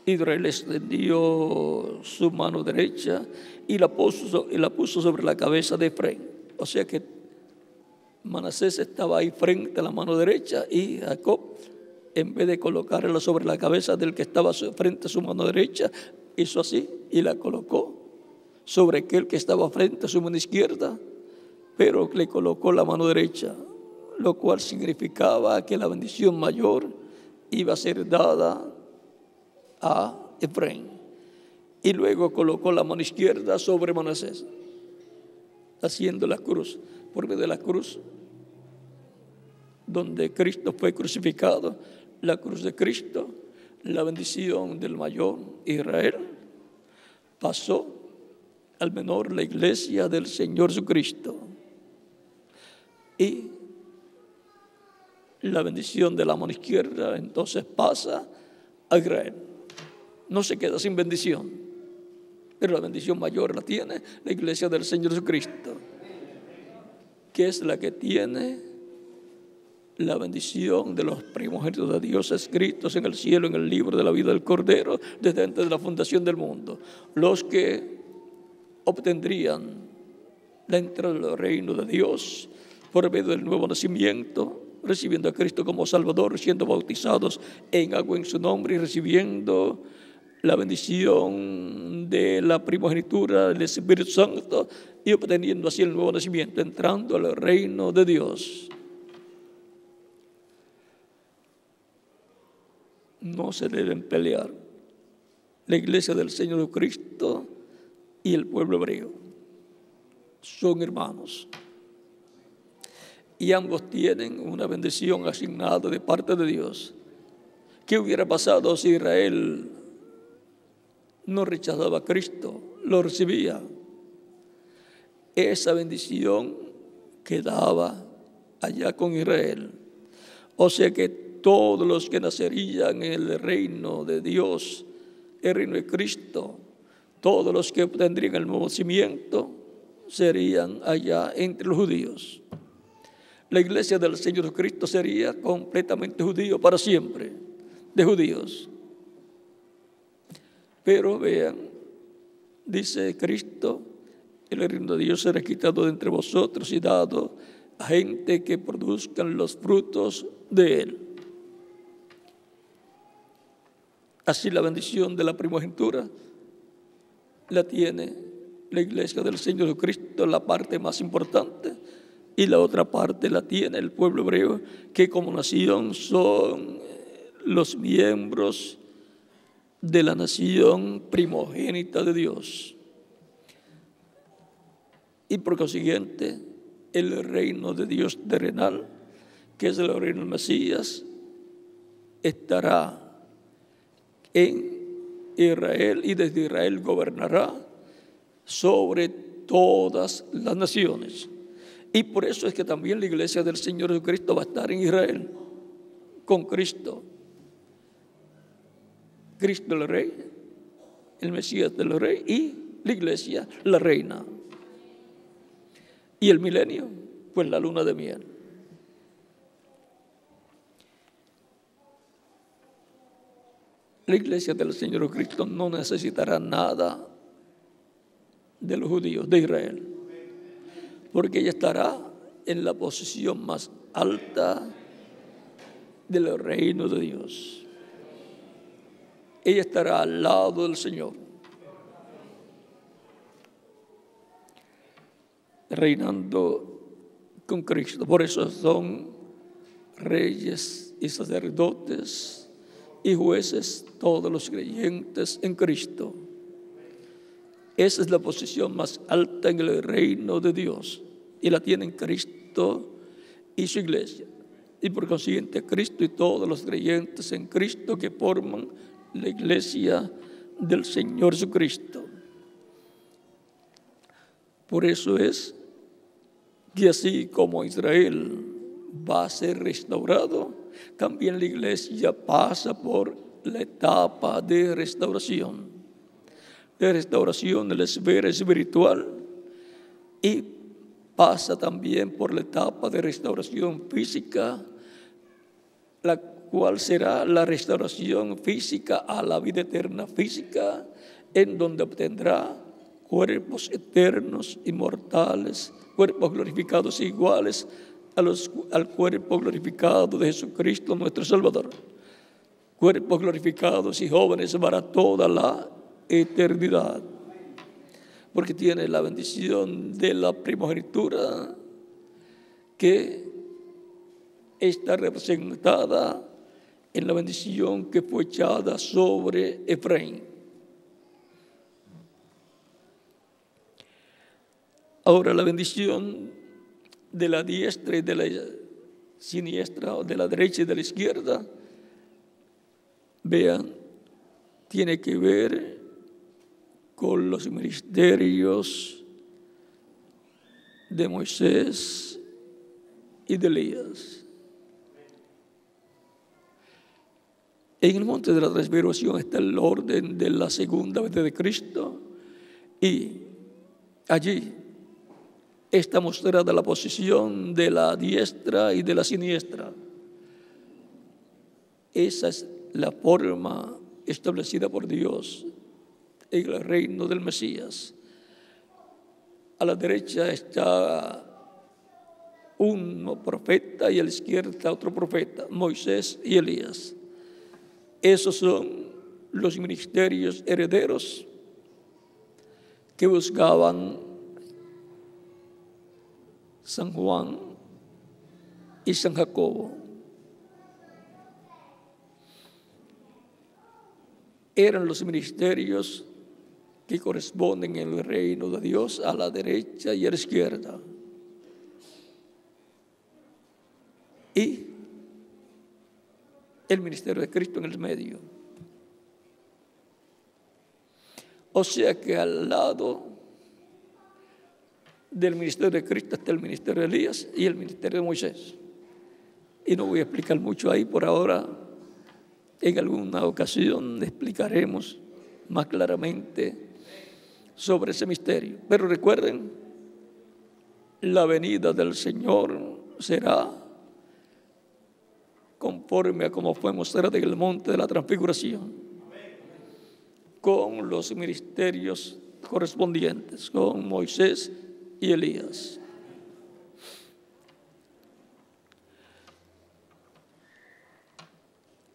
Israel extendió su mano derecha y la puso sobre la cabeza de Efraín. O sea que Manasés estaba ahí frente a la mano derecha, y Jacob, en vez de colocarla sobre la cabeza del que estaba frente a su mano derecha, hizo así y la colocó sobre aquel que estaba frente a su mano izquierda, pero le colocó la mano derecha, lo cual significaba que la bendición mayor iba a ser dada a Efraín. Y luego colocó la mano izquierda sobre Manasés, haciendo la cruz, por medio de la cruz donde Cristo fue crucificado, la cruz de Cristo, la bendición del mayor Israel pasó al menor, la iglesia del Señor Jesucristo, y la bendición de la mano izquierda entonces pasa a Israel. No se queda sin bendición, pero la bendición mayor la tiene la iglesia del Señor Jesucristo, que es la que tiene la bendición de los primogénitos de Dios escritos en el cielo, en el libro de la vida del Cordero, desde antes de la fundación del mundo. Los que obtendrían la entrada del reino de Dios por medio del nuevo nacimiento, recibiendo a Cristo como Salvador, siendo bautizados en agua en su nombre y recibiendo la bendición de la primogenitura del Espíritu Santo, y obteniendo así el nuevo nacimiento, entrando al reino de Dios. No se deben pelear la iglesia del Señor Jesucristo y el pueblo hebreo. Son hermanos, y ambos tienen una bendición asignada de parte de Dios. ¿Qué hubiera pasado si Israel no rechazaba a Cristo? Lo recibía. Esa bendición quedaba allá con Israel. O sea que todos los que nacerían en el reino de Dios, el reino de Cristo, todos los que obtendrían el nuevo nacimiento, serían allá entre los judíos. La iglesia del Señor Jesucristo sería completamente judío para siempre, de judíos. Pero vean, dice Cristo, el reino de Dios será quitado de entre vosotros y dado a gente que produzcan los frutos de él. Así la bendición de la primogenitura la tiene la iglesia del Señor Jesucristo, la parte más importante, y la otra parte la tiene el pueblo hebreo, que como nación son los miembros de la nación primogénita de Dios. Y por consiguiente, el reino de Dios terrenal, que es el reino del Mesías, estará en Israel y desde Israel gobernará sobre todas las naciones. Y por eso es que también la iglesia del Señor Jesucristo va a estar en Israel con Cristo. Cristo el Rey, el Mesías del Rey y la iglesia la reina. Y el milenio, pues la luna de miel. La iglesia del Señor Jesucristo no necesitará nada de los judíos de Israel, porque ella estará en la posición más alta del reino de Dios. Ella estará al lado del Señor, reinando con Cristo. Por eso son reyes y sacerdotes y jueces todos los creyentes en Cristo. Esa es la posición más alta en el reino de Dios, y la tienen Cristo y su iglesia. Y por consiguiente, Cristo y todos los creyentes en Cristo que forman la iglesia del Señor Jesucristo. Por eso es que así como Israel va a ser restaurado, también la iglesia pasa por la etapa de restauración de la esfera espiritual, y pasa también por la etapa de restauración física, la cual será la restauración física a la vida eterna física, en donde obtendrá cuerpos eternos, inmortales, cuerpos glorificados iguales al cuerpo glorificado de Jesucristo nuestro Salvador. Cuerpos glorificados y jóvenes para toda la eternidad, porque tiene la bendición de la primogenitura, que está representada en la bendición que fue echada sobre Efraín. Ahora, la bendición de la diestra y de la siniestra, o de la derecha y de la izquierda, vean, tiene que ver con los ministerios de Moisés y de Elías. En el monte de la transfiguración está el orden de la segunda venida de Cristo, y allí está mostrada la posición de la diestra y de la siniestra. Esa es la forma establecida por Dios en el reino del Mesías. A la derecha está un profeta y a la izquierda está otro profeta, Moisés y Elías. Esos son los ministerios herederos que buscaban San Juan y San Jacobo. Eran los ministerios que corresponden en el reino de Dios a la derecha y a la izquierda. Y el ministerio de Cristo en el medio. O sea que al lado del ministerio de Cristo está el ministerio de Elías y el ministerio de Moisés. Y no voy a explicar mucho ahí por ahora. En alguna ocasión explicaremos más claramente sobre ese misterio. Pero recuerden, la venida del Señor será conforme a como fue mostrada en el monte de la transfiguración, con los ministerios correspondientes, con Moisés y Elías.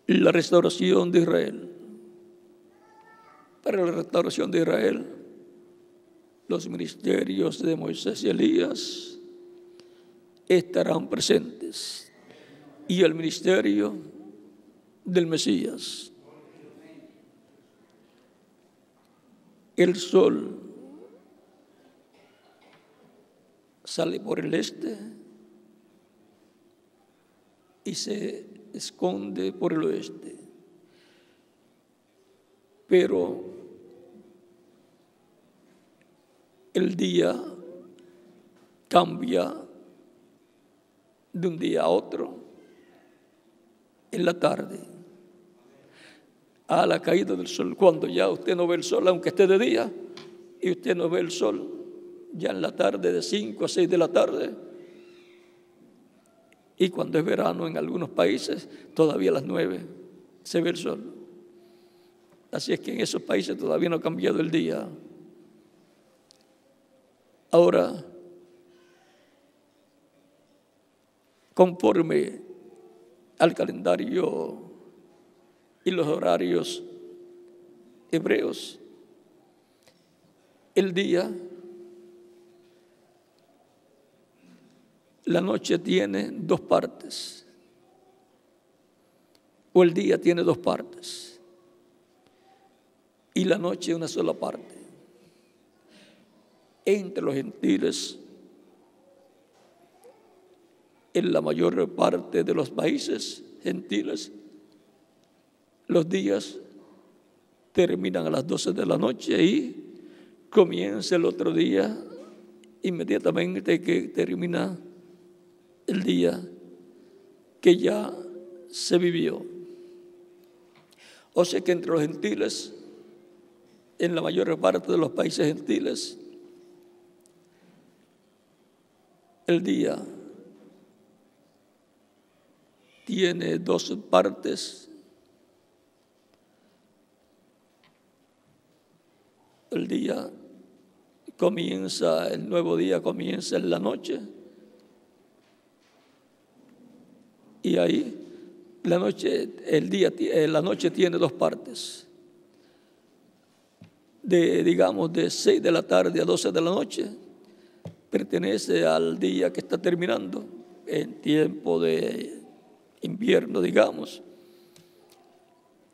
La restauración de Israel. Para la restauración de Israel, los ministerios de Moisés y Elías estarán presentes, y el ministerio del Mesías. El sol sale por el este y se esconde por el oeste. Pero el día cambia de un día a otro en la tarde, a la caída del sol, cuando ya usted no ve el sol, aunque esté de día, y usted no ve el sol, ya en la tarde de 5 a 6 de la tarde, y cuando es verano en algunos países, todavía a las 9 se ve el sol. Así es que en esos países todavía no ha cambiado el día. Ahora, conforme al calendario y los horarios hebreos, el día, la noche tiene dos partes, o el día tiene dos partes, y la noche una sola parte. Entre los gentiles, en la mayor parte de los países gentiles, los días terminan a las 12 de la noche y comienza el otro día inmediatamente que termina el día que ya se vivió. O sea que entre los gentiles, en la mayor parte de los países gentiles, el día tiene dos partes. El día comienza, el nuevo día comienza en la noche, y ahí la noche tiene dos partes. Digamos de 6 de la tarde a 12 de la noche pertenece al día que está terminando, en tiempo de invierno, digamos,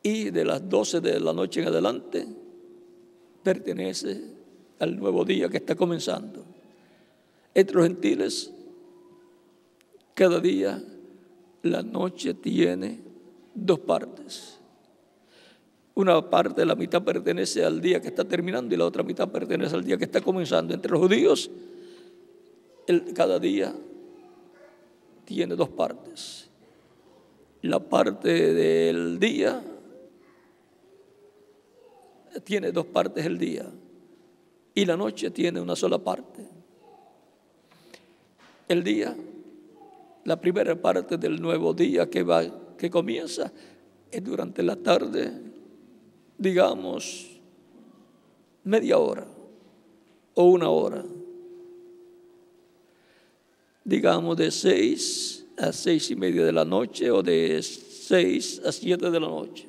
y de las 12 de la noche en adelante pertenece al nuevo día que está comenzando. Entre los gentiles, cada día la noche tiene dos partes. Una parte, la mitad pertenece al día que está terminando y la otra mitad pertenece al día que está comenzando. Entre los judíos, cada día tiene dos partes. La parte del día tiene dos partes el día y la noche tiene una sola parte. El día, la primera parte del nuevo día que comienza es durante la tarde, digamos, media hora o una hora, digamos de 6 a 6 y media de la noche o de 6 a 7 de la noche.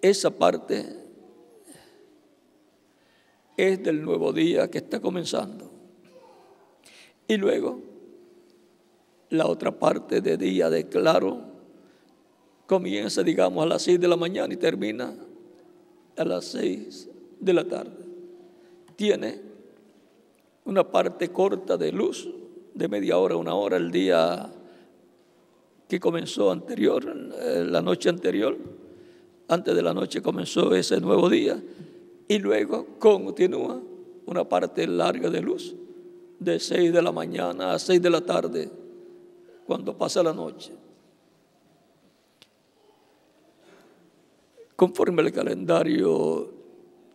Esa parte es del nuevo día que está comenzando. Y luego, la otra parte de día de claro comienza, digamos, a las 6 de la mañana y termina a las 6 de la tarde. Tiene una parte corta de luz, de media hora, una hora, el día que comenzó anterior, la noche anterior. Antes de la noche comenzó ese nuevo día y luego continúa una parte larga de luz de 6 de la mañana a 6 de la tarde cuando pasa la noche. Conforme al calendario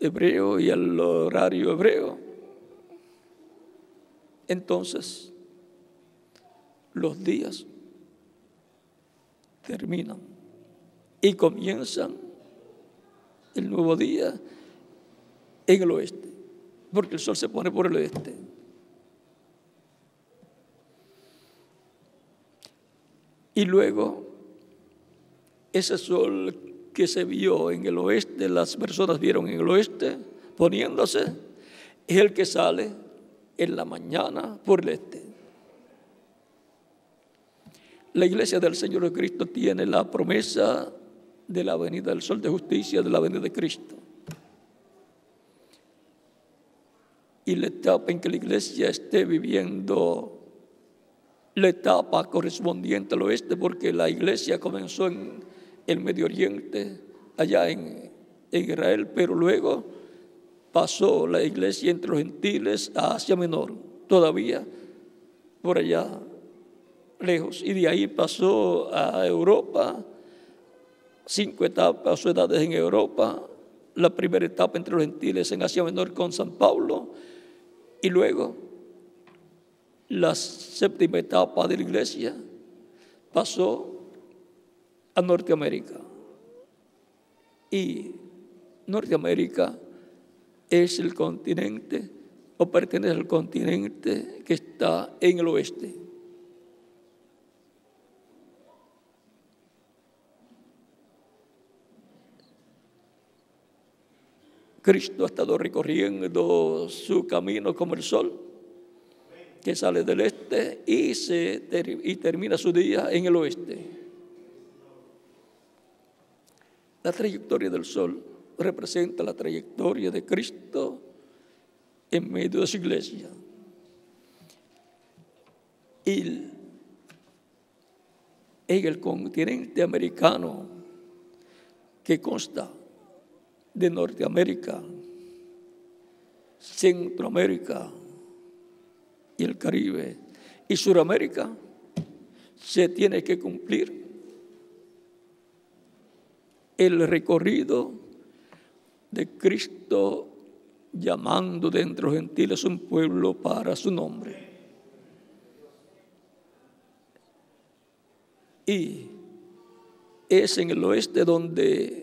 hebreo y al horario hebreo, entonces los días terminan y comienzan el nuevo día en el oeste, porque el sol se pone por el oeste. Y luego, ese sol que se vio en el oeste, las personas vieron en el oeste poniéndose, es el que sale en la mañana por el este. La iglesia del Señor Jesucristo tiene la promesa de la venida del sol de justicia, de la venida de Cristo. Y la etapa en que la iglesia esté viviendo, la etapa correspondiente al oeste, porque la iglesia comenzó en el Medio Oriente, allá en Israel, pero luego pasó la iglesia entre los gentiles a Asia Menor, todavía por allá lejos, y de ahí pasó a Europa, 5 etapas o edades en Europa, la primera etapa entre los gentiles en Asia Menor con San Pablo, y luego la 7ª etapa de la iglesia pasó a Norteamérica. Y Norteamérica es el continente, o pertenece al continente que está en el oeste. Cristo ha estado recorriendo su camino como el sol, que sale del este y termina su día en el oeste. La trayectoria del sol representa la trayectoria de Cristo en medio de su iglesia. Y en el continente americano, que consta de Norteamérica, Centroamérica y el Caribe y Suramérica, se tiene que cumplir el recorrido de Cristo llamando de entre los gentiles un pueblo para su nombre. Y es en el oeste donde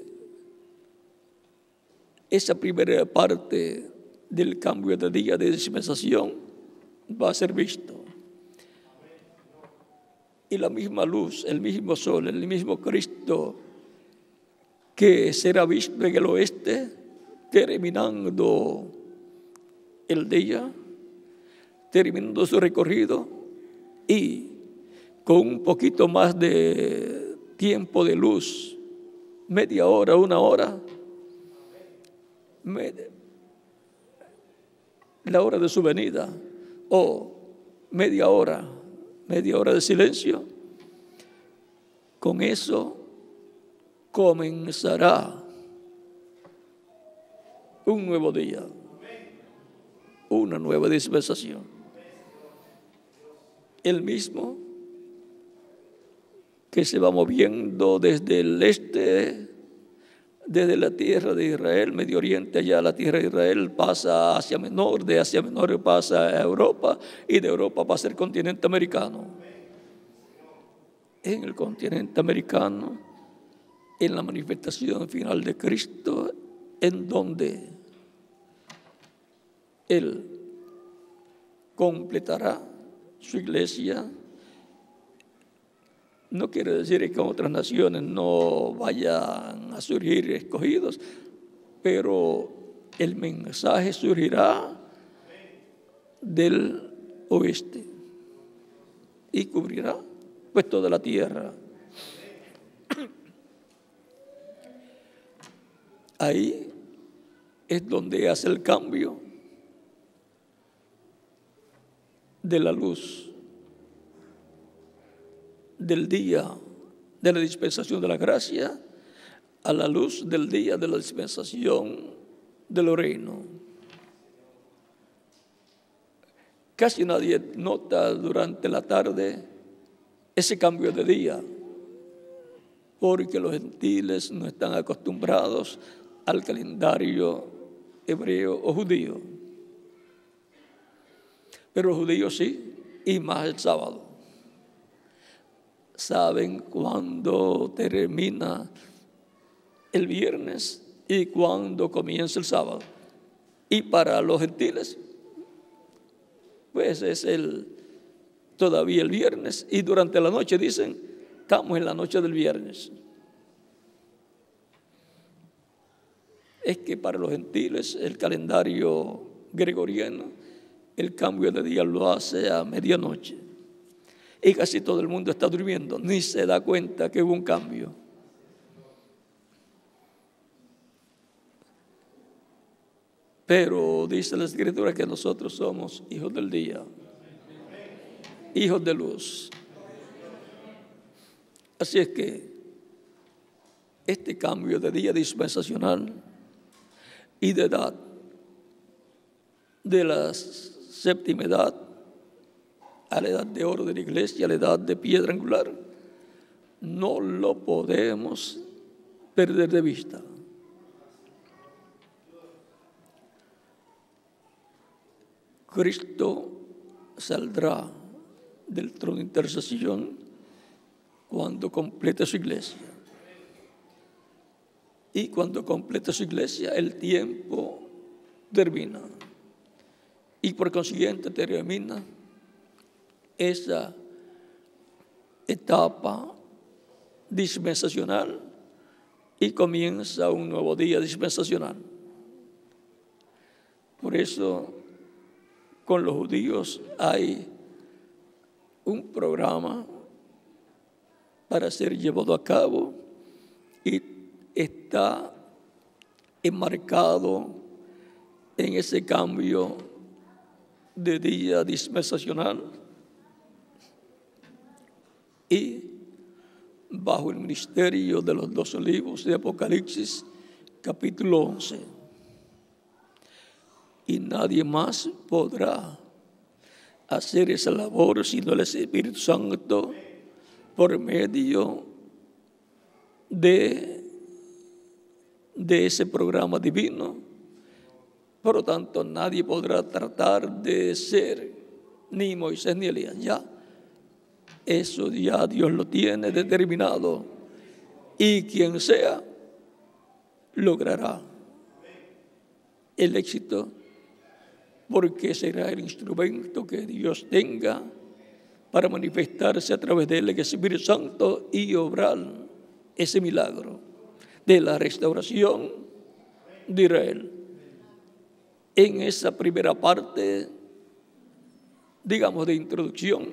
esa primera parte del cambio de día de dispensación va a ser visto. Y la misma luz, el mismo sol, el mismo Cristo que será visto en el oeste, terminando el día, terminando su recorrido y con un poquito más de tiempo de luz, media hora, 1 hora, la hora de su venida, o media hora de silencio. Con eso comenzará un nuevo día, una nueva dispensación. El mismo que se va moviendo desde el este, desde la tierra de Israel, Medio Oriente, allá la tierra de Israel, pasa a Asia Menor, de Asia Menor pasa a Europa, y de Europa pasa al continente americano. En el continente americano, en la manifestación final de Cristo, en donde Él completará su iglesia. No quiere decir que en otras naciones no vayan a surgir escogidos, pero el mensaje surgirá del oeste y cubrirá pues toda la tierra. Ahí es donde hace el cambio de la luz del día de la dispensación de la gracia a la luz del día de la dispensación del reino. Casi nadie nota durante la tarde ese cambio de día, porque los gentiles no están acostumbrados al calendario hebreo o judío. Pero los judíos sí, y más el sábado. Saben cuándo termina el viernes y cuándo comienza el sábado. Y para los gentiles, pues es todavía el viernes, y durante la noche dicen, estamos en la noche del viernes. Es que para los gentiles el calendario gregoriano el cambio de día lo hace a medianoche. Y casi todo el mundo está durmiendo, ni se da cuenta que hubo un cambio. Pero dice la Escritura que nosotros somos hijos del día, hijos de luz. Así es que este cambio de día dispensacional y de edad, de la séptima edad a la edad de oro de la iglesia, a la edad de piedra angular, no lo podemos perder de vista. Cristo saldrá del trono de intercesión cuando complete su iglesia. Y cuando complete su iglesia, el tiempo termina. Y por consiguiente termina esa etapa dispensacional y comienza un nuevo día dispensacional. Por eso, con los judíos hay un programa para ser llevado a cabo y está enmarcado en ese cambio de día dispensacional y bajo el ministerio de los 2 libros de Apocalipsis, capítulo 11. Y nadie más podrá hacer esa labor sino el Espíritu Santo por medio de ese programa divino. Por lo tanto, nadie podrá tratar de ser ni Moisés ni Elías. Ya, eso ya Dios lo tiene determinado. Y quien sea, logrará el éxito, porque será el instrumento que Dios tenga para manifestarse a través de él, el Espíritu Santo, y obrar ese milagro de la restauración de Israel. En esa primera parte, digamos, de introducción,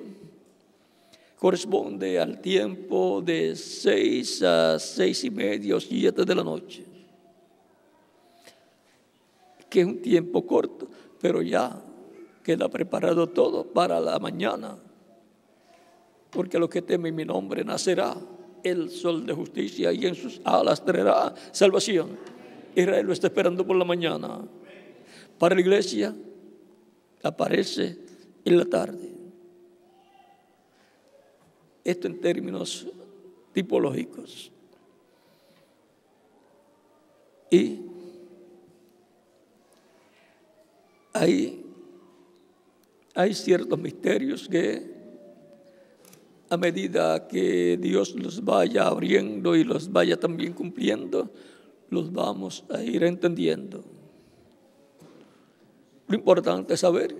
corresponde al tiempo de 6 a 6:30 o 7 de la noche, que es un tiempo corto, pero ya queda preparado todo para la mañana, porque los que temen mi nombre nacerá el sol de justicia y en sus alas traerá salvación. Israel lo está esperando por la mañana. Para la iglesia aparece en la tarde. Esto en términos tipológicos. Y hay ciertos misterios que a medida que Dios los vaya abriendo y los vaya también cumpliendo, los vamos a ir entendiendo. Lo importante es saber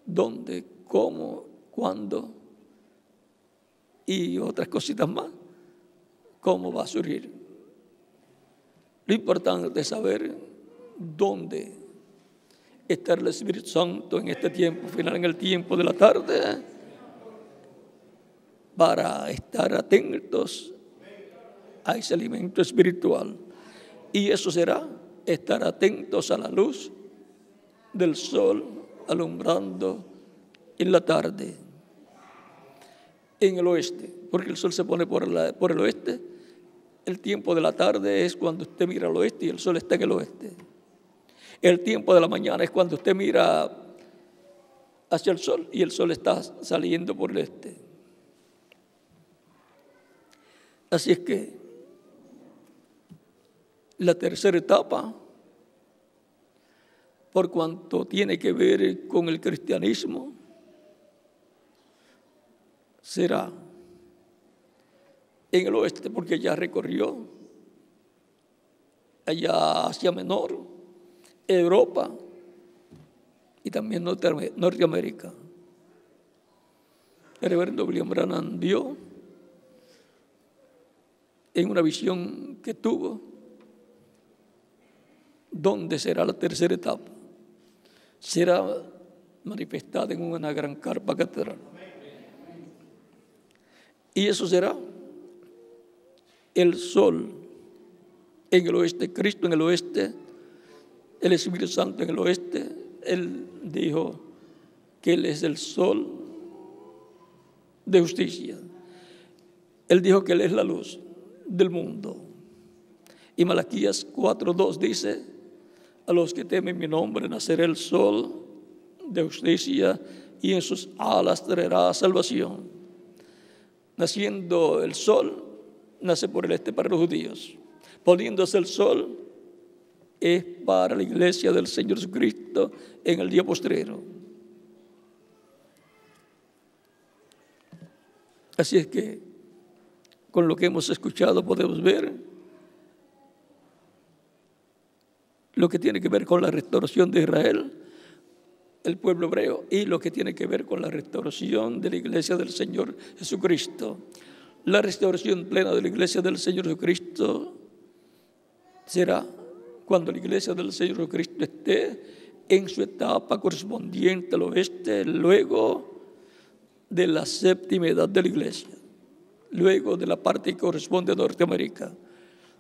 dónde, cómo, cuándo y otras cositas más, cómo va a surgir. Lo importante es saber dónde está el Espíritu Santo en este tiempo final, en el tiempo de la tarde, para estar atentos a ese alimento espiritual. Y eso será estar atentos a la luz del sol alumbrando en la tarde en el oeste, porque el sol se pone por el oeste. El tiempo de la tarde es cuando usted mira al oeste y el sol está en el oeste. El tiempo de la mañana es cuando usted mira hacia el sol y el sol está saliendo por el este. Así es que la tercera etapa, por cuanto tiene que ver con el cristianismo, será en el oeste, porque ya recorrió allá Asia Menor, Europa y también Norteamérica. El reverendo William Branham vio en una visión que tuvo dónde será la tercera etapa. será manifestada en una gran carpa catedral. Y eso será el sol en el oeste, Cristo en el oeste, el Espíritu Santo en el oeste. Él dijo que Él es el sol de justicia. Él dijo que Él es la luz del mundo. Y Malaquías 4:2 dice: a los que temen mi nombre nacerá el sol de justicia y en sus alas traerá salvación. Naciendo el sol, nace por el este para los judíos. Poniéndose el sol, es para la iglesia del Señor Jesucristo en el día postrero. Así es que, con lo que hemos escuchado, podemos ver lo que tiene que ver con la restauración de Israel, el pueblo hebreo, y lo que tiene que ver con la restauración de la iglesia del Señor Jesucristo. La restauración plena de la iglesia del Señor Jesucristo será cuando la iglesia del Señor Jesucristo esté en su etapa correspondiente al oeste, luego de la séptima edad de la iglesia, luego de la parte que corresponde a Norteamérica.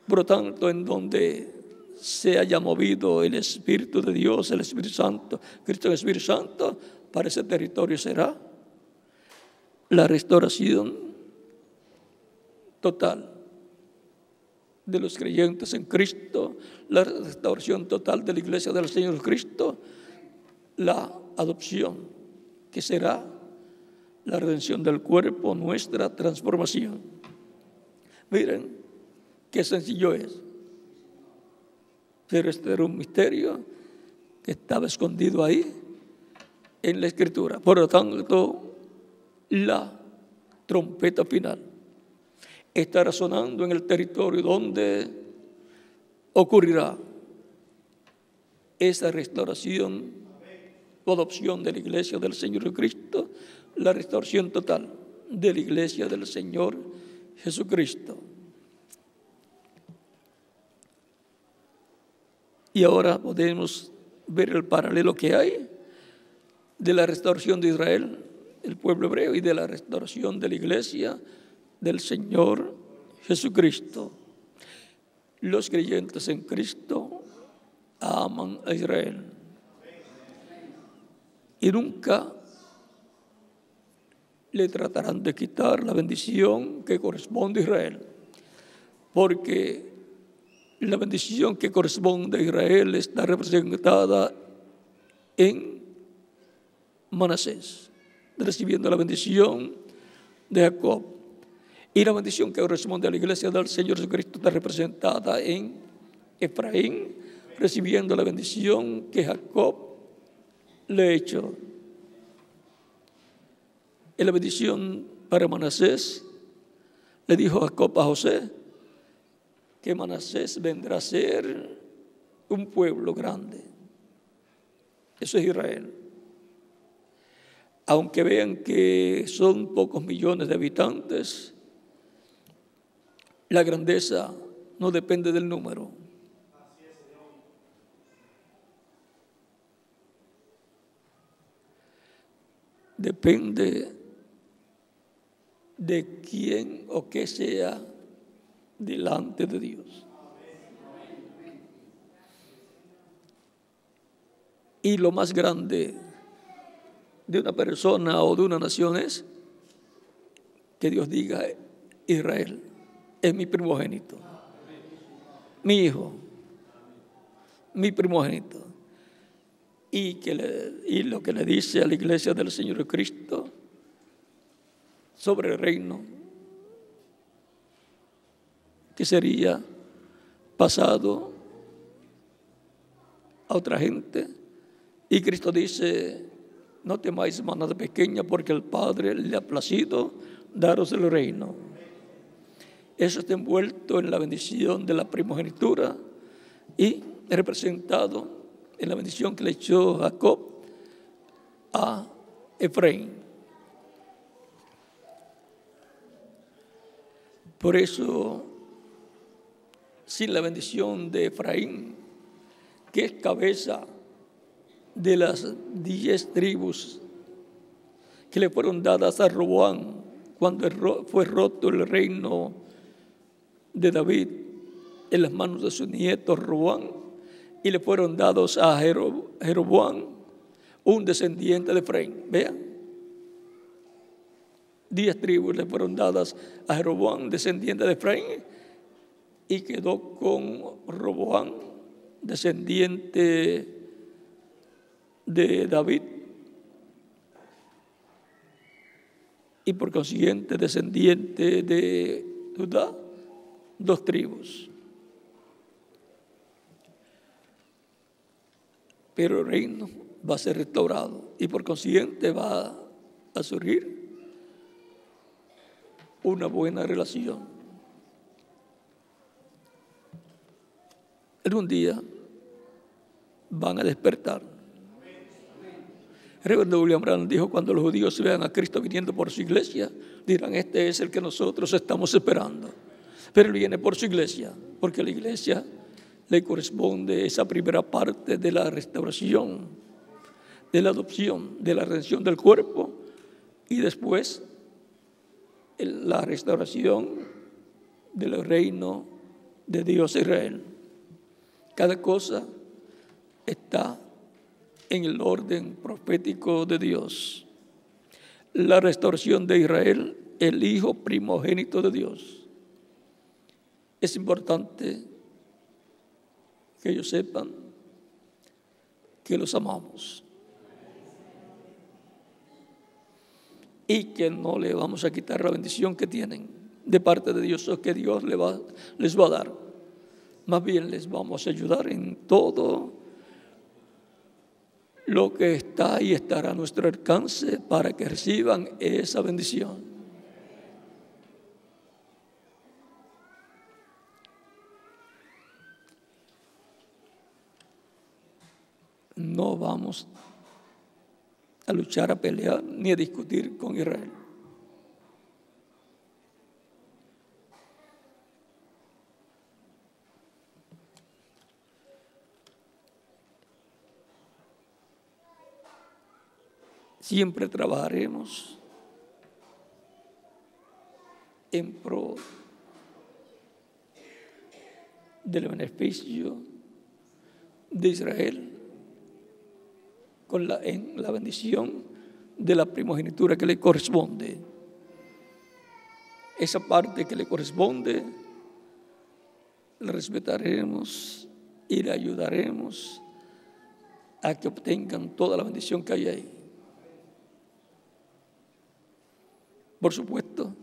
Por lo tanto, en donde se haya movido el Espíritu de Dios, el Espíritu Santo, Cristo el Espíritu Santo, para ese territorio será la restauración total de los creyentes en Cristo, la restauración total de la iglesia del Señor Cristo, la adopción, que será la redención del cuerpo, nuestra transformación. Miren qué sencillo es. Pero este era un misterio que estaba escondido ahí en la Escritura. Por lo tanto, la trompeta final estará sonando en el territorio donde ocurrirá esa restauración o adopción de la iglesia del Señor Jesucristo, la restauración total de la iglesia del Señor Jesucristo. Y ahora podemos ver el paralelo que hay de la restauración de Israel, el pueblo hebreo, y de la restauración de la iglesia del Señor Jesucristo. Los creyentes en Cristo aman a Israel y nunca le tratarán de quitar la bendición que corresponde a Israel, porque la bendición que corresponde a Israel está representada en Manasés, recibiendo la bendición de Jacob. Y la bendición que corresponde a la iglesia del Señor Jesucristo está representada en Efraín, recibiendo la bendición que Jacob le echó. En la bendición para Manasés, le dijo Jacob a José que Manasés vendrá a ser un pueblo grande. Eso es Israel. Aunque vean que son pocos millones de habitantes, la grandeza no depende del número. Depende de quién o qué sea delante de Dios. Y lo más grande de una persona o de una nación es que Dios diga: Israel es mi primogénito, mi hijo, mi primogénito. Y lo que le dice a la iglesia del Señor Cristo sobre el reino, que sería pasado a otra gente. Y Cristo dice: no temáis, manada pequeña, porque el Padre le ha placido daros el reino. Eso está envuelto en la bendición de la primogenitura y representado en la bendición que le echó Jacob a Efraín. Por eso, sin la bendición de Efraín, que es cabeza de las 10 tribus que le fueron dadas a Roboam cuando fue roto el reino de David en las manos de su nieto Roboam, y le fueron dados a Jeroboam, un descendiente de Efraín. Vean, 10 tribus le fueron dadas a Jeroboam, descendiente de Efraín, y quedó con Roboam, descendiente de David, y por consiguiente descendiente de Judá, 2 tribus. Pero el reino va a ser restaurado y por consiguiente va a surgir una buena relación. Algún día van a despertar. El reverendo William Branham dijo: cuando los judíos vean a Cristo viniendo por su iglesia, dirán: este es el que nosotros estamos esperando. Pero Él viene por su iglesia, porque a la iglesia le corresponde esa primera parte de la restauración, de la adopción, de la redención del cuerpo, y después la restauración del reino de Dios Israel. Cada cosa está en el orden profético de Dios. La restauración de Israel, el hijo primogénito de Dios. Es importante que ellos sepan que los amamos y que no le vamos a quitar la bendición que tienen de parte de Dios o que Dios les va a dar. Más bien les vamos a ayudar en todo lo que está y estará a nuestro alcance para que reciban esa bendición. No vamos a luchar, a pelear, ni a discutir con Israel. Siempre trabajaremos en pro del beneficio de Israel en la bendición de la primogenitura que le corresponde. Esa parte que le corresponde la respetaremos y le ayudaremos a que obtengan toda la bendición que hay ahí. Por supuesto,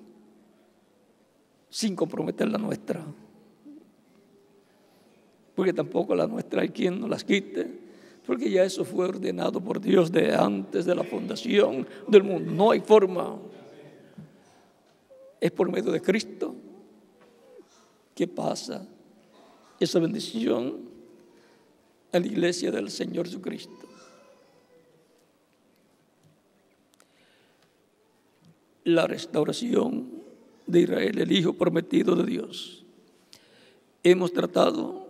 sin comprometer la nuestra, porque tampoco la nuestra hay quien nos las quite, porque ya eso fue ordenado por Dios de antes de la fundación del mundo. No hay forma. Es por medio de Cristo que pasa esa bendición a la iglesia del Señor Jesucristo. La restauración de Israel, el hijo prometido de Dios. Hemos tratado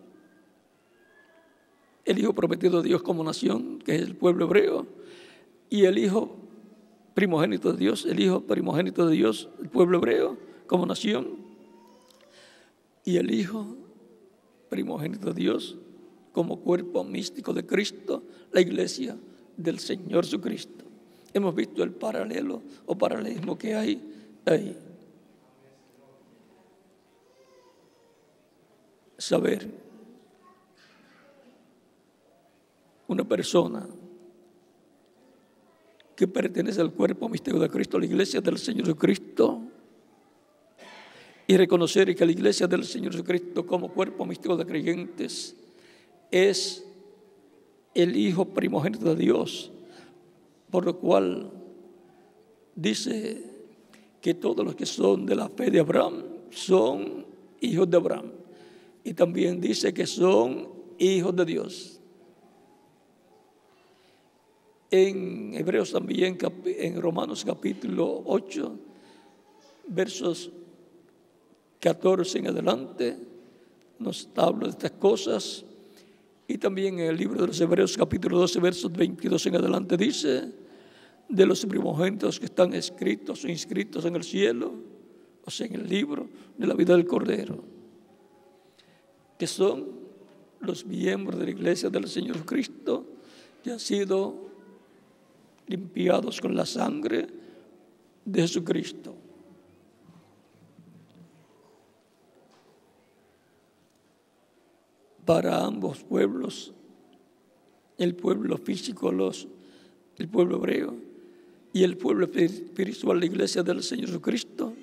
el hijo prometido de Dios como nación, que es el pueblo hebreo, y el hijo primogénito de Dios, el hijo primogénito de Dios, el pueblo hebreo como nación, y el hijo primogénito de Dios como cuerpo místico de Cristo, la iglesia del Señor Jesucristo. Hemos visto el paralelo o paralelismo que hay ahí. Saber, una persona que pertenece al cuerpo místico de Cristo, la iglesia del Señor Jesucristo, y reconocer que la iglesia del Señor Jesucristo como cuerpo místico de creyentes es el hijo primogénito de Dios, por lo cual dice que todos los que son de la fe de Abraham son hijos de Abraham, y también dice que son hijos de Dios. En Hebreos también, en Romanos capítulo 8, versos 14 en adelante, nos habla de estas cosas Y también en el libro de los Hebreos, capítulo 12, versos 22 en adelante, dice: de los primogénitos que están escritos o inscritos en el cielo, o sea, en el libro de la vida del Cordero, que son los miembros de la iglesia del Señor Cristo, que han sido limpiados con la sangre de Jesucristo. Para ambos pueblos, el pueblo físico, el pueblo hebreo, y el pueblo espiritual, la iglesia del Señor Jesucristo,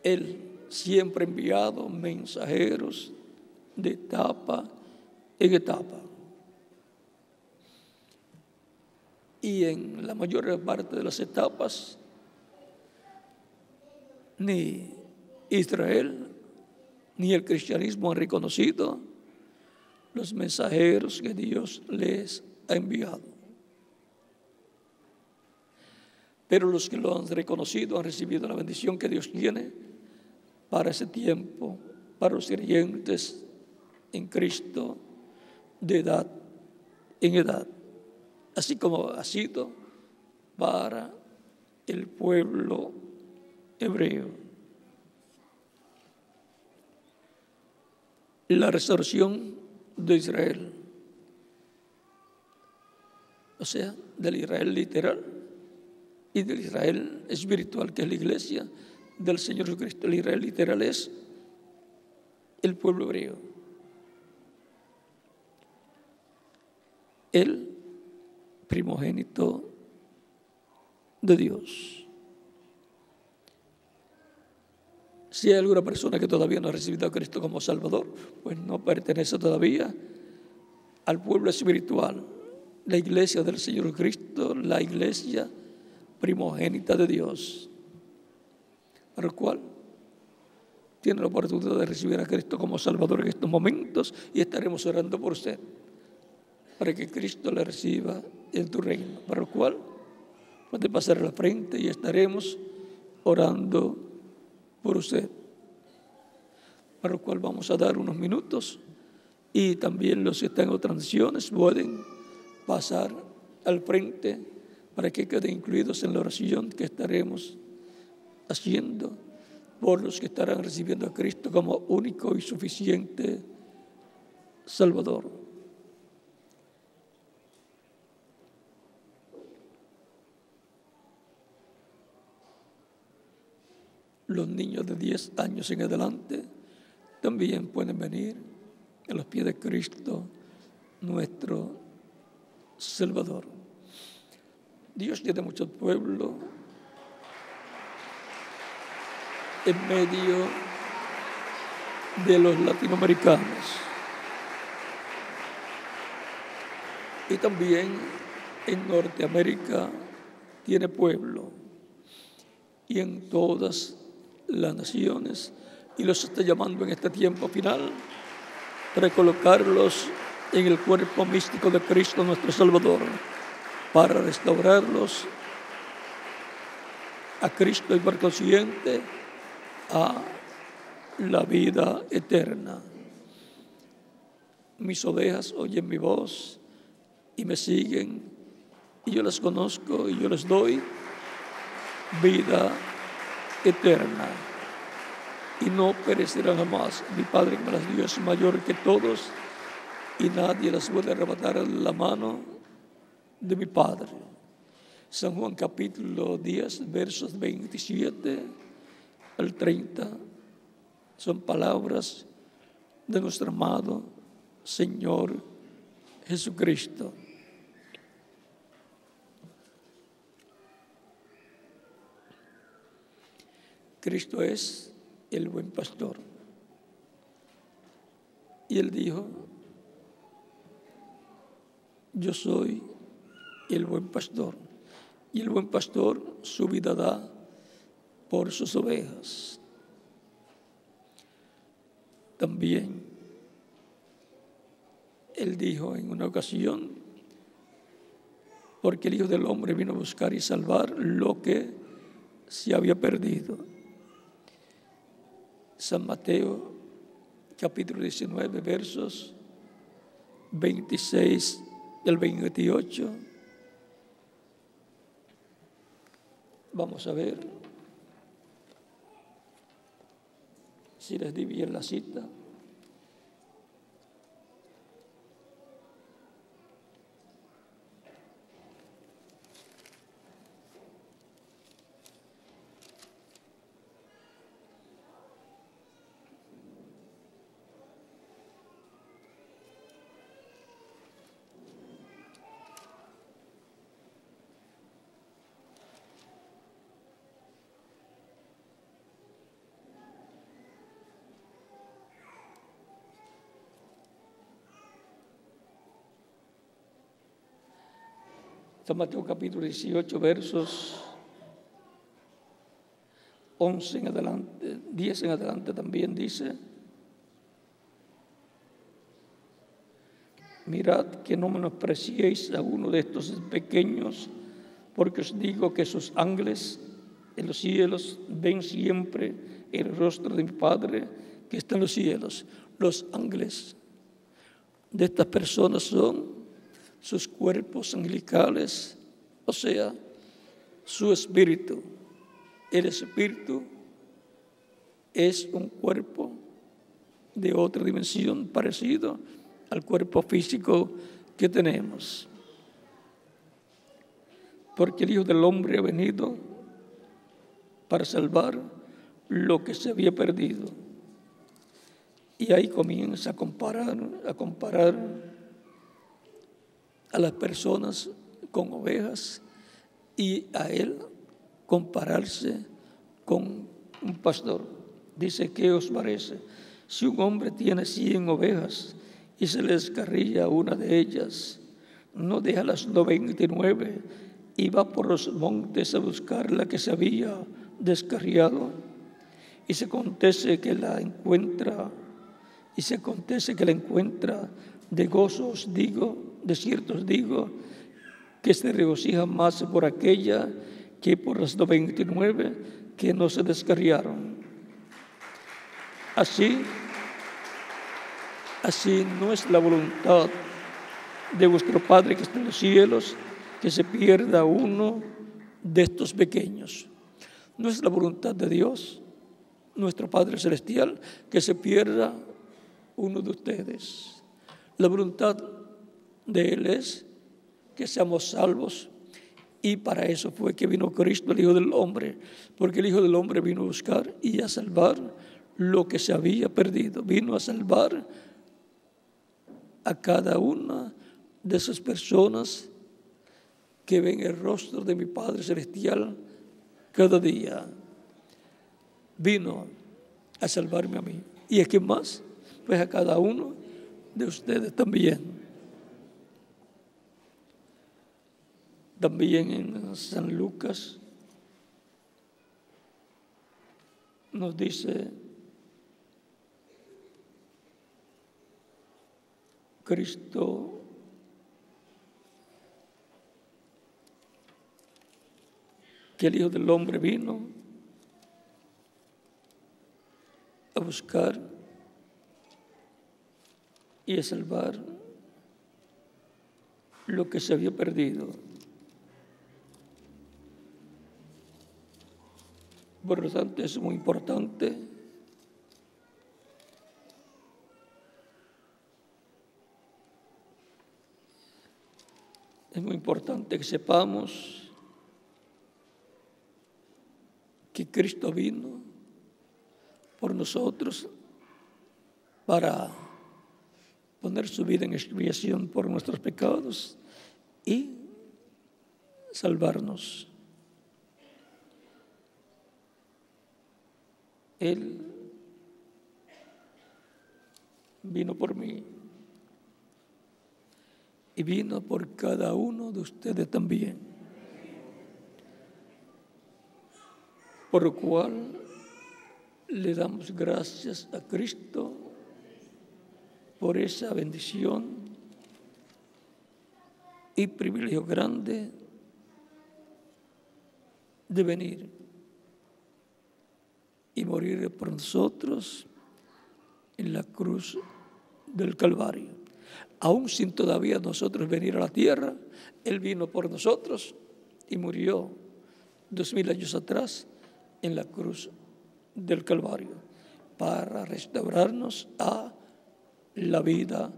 Él siempre ha enviado mensajeros de etapa en etapa. Y en la mayor parte de las etapas, ni Israel ni el cristianismo han reconocido los mensajeros que Dios les ha enviado. Pero los que lo han reconocido han recibido la bendición que Dios tiene para ese tiempo, para los creyentes en Cristo de edad en edad, así como ha sido para el pueblo hebreo. La restauración de Israel, o sea, del Israel literal y del Israel espiritual, que es la iglesia del Señor Jesucristo. El Israel literal es el pueblo hebreo, el primogénito de Dios. Si hay alguna persona que todavía no ha recibido a Cristo como Salvador, pues no pertenece todavía al pueblo espiritual, la iglesia del Señor Cristo, la iglesia primogénita de Dios, para el cual tiene la oportunidad de recibir a Cristo como Salvador en estos momentos, y estaremos orando por usted, para que Cristo le reciba en tu reino, para el cual puede pasar a la frente y estaremos orando por usted, para lo cual vamos a dar unos minutos, y también los que están en otras naciones pueden pasar al frente para que queden incluidos en la oración que estaremos haciendo por los que estarán recibiendo a Cristo como único y suficiente Salvador. Los niños de 10 años en adelante también pueden venir a los pies de Cristo, nuestro Salvador. Dios tiene mucho pueblo en medio de los latinoamericanos, y también en Norteamérica tiene pueblo, y en todas las naciones, y los está llamando en este tiempo final para colocarlos en el cuerpo místico de Cristo nuestro Salvador, para restaurarlos a Cristo y por consiguiente a la vida eterna. Mis ovejas oyen mi voz y me siguen, y yo las conozco y yo les doy vida eterna, y no perecerán jamás. Mi Padre que me las dio es mayor que todos, y nadie las puede arrebatar de la mano de mi Padre. San Juan capítulo 10, versos 27 al 30, son palabras de nuestro amado Señor Jesucristo. Cristo es el buen pastor. Y Él dijo: yo soy el buen pastor, y el buen pastor su vida da por sus ovejas. También Él dijo en una ocasión: porque el Hijo del Hombre vino a buscar y salvar lo que se había perdido. San Mateo capítulo 19, versos 26 y el 28. Vamos a ver si les di bien la cita. San Mateo capítulo 18, versos 11 en adelante, 10 en adelante también dice: mirad que no menospreciéis a uno de estos pequeños, porque os digo que sus ángeles en los cielos ven siempre el rostro de mi Padre que está en los cielos. Los ángeles de estas personas son sus cuerpos angelicales, o sea, su espíritu. El espíritu es un cuerpo de otra dimensión parecido al cuerpo físico que tenemos. Porque el Hijo del Hombre ha venido para salvar lo que se había perdido. Y ahí comienza a comparar a las personas con ovejas y a él compararse con un pastor. Dice: ¿qué os parece? Si un hombre tiene 100 ovejas y se le descarría una de ellas, ¿no deja las 99 y va por los montes a buscar la que se había descarriado? Y se acontece que la encuentra, de gozo os digo, de cierto os digo, que se regocija más por aquella que por las 99 que no se descarriaron. Así no es la voluntad de vuestro Padre que está en los cielos, que se pierda uno de estos pequeños. No es la voluntad de Dios, nuestro Padre Celestial, que se pierda uno de ustedes. La voluntad de Él es que seamos salvos, y para eso fue que vino Cristo, el Hijo del Hombre, porque el Hijo del Hombre vino a buscar y a salvar lo que se había perdido. Vino a salvar a cada una de esas personas que ven el rostro de mi Padre Celestial cada día. Vino a salvarme a mí. ¿Y a quién más? Pues a cada uno de ustedes también. También en San Lucas nos dice Cristo que el Hijo del Hombre vino a buscar y a salvar lo que se había perdido. Por lo tanto, es muy importante que sepamos que Cristo vino por nosotros para poner su vida en expiación por nuestros pecados y salvarnos. Él vino por mí y vino por cada uno de ustedes también. Por lo cual le damos gracias a Cristo por esa bendición y privilegio grande de venir y morir por nosotros en la cruz del Calvario. Aún sin todavía nosotros venir a la tierra, Él vino por nosotros y murió 2000 años atrás en la cruz del Calvario para restaurarnos a la vida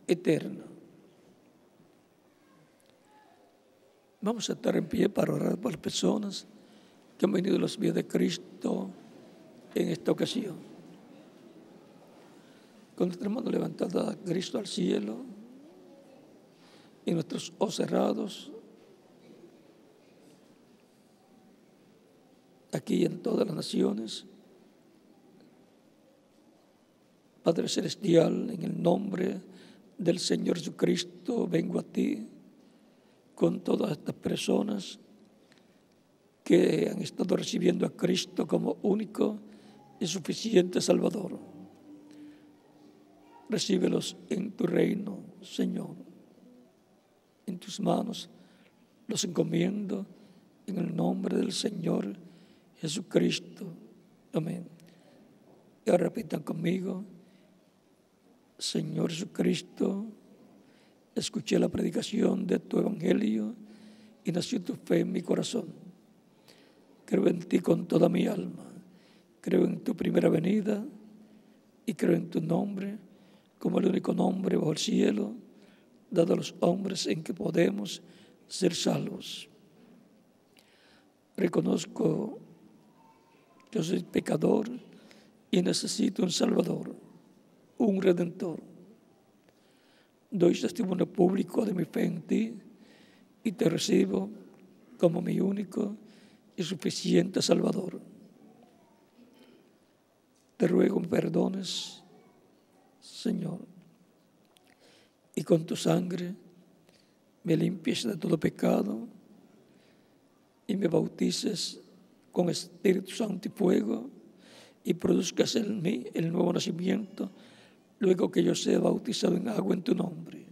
eterna. Vamos a estar en pie para orar por las personas que han venido a los pies de Cristo en esta ocasión. Con nuestra mano levantada a Cristo al cielo y nuestros ojos cerrados, aquí en todas las naciones, Padre Celestial, en el nombre del Señor Jesucristo, vengo a ti con todas estas personas que han estado recibiendo a Cristo como único y suficiente Salvador. Recíbelos en tu reino, Señor. En tus manos los encomiendo en el nombre del Señor Jesucristo. Amén. Y ahora repitan conmigo: Señor Jesucristo, escuché la predicación de tu evangelio y nació tu fe en mi corazón. Creo en ti con toda mi alma. Creo en tu primera venida y creo en tu nombre como el único nombre bajo el cielo dado a los hombres en que podemos ser salvos. Reconozco que soy pecador y necesito un Salvador, un Redentor. Doy testimonio público de mi fe en ti y te recibo como mi único y suficiente Salvador. Te ruego me perdones, Señor, y con tu sangre me limpies de todo pecado y me bautices con Espíritu Santo y fuego y produzcas en mí el nuevo nacimiento luego que yo sea bautizado en agua en tu nombre.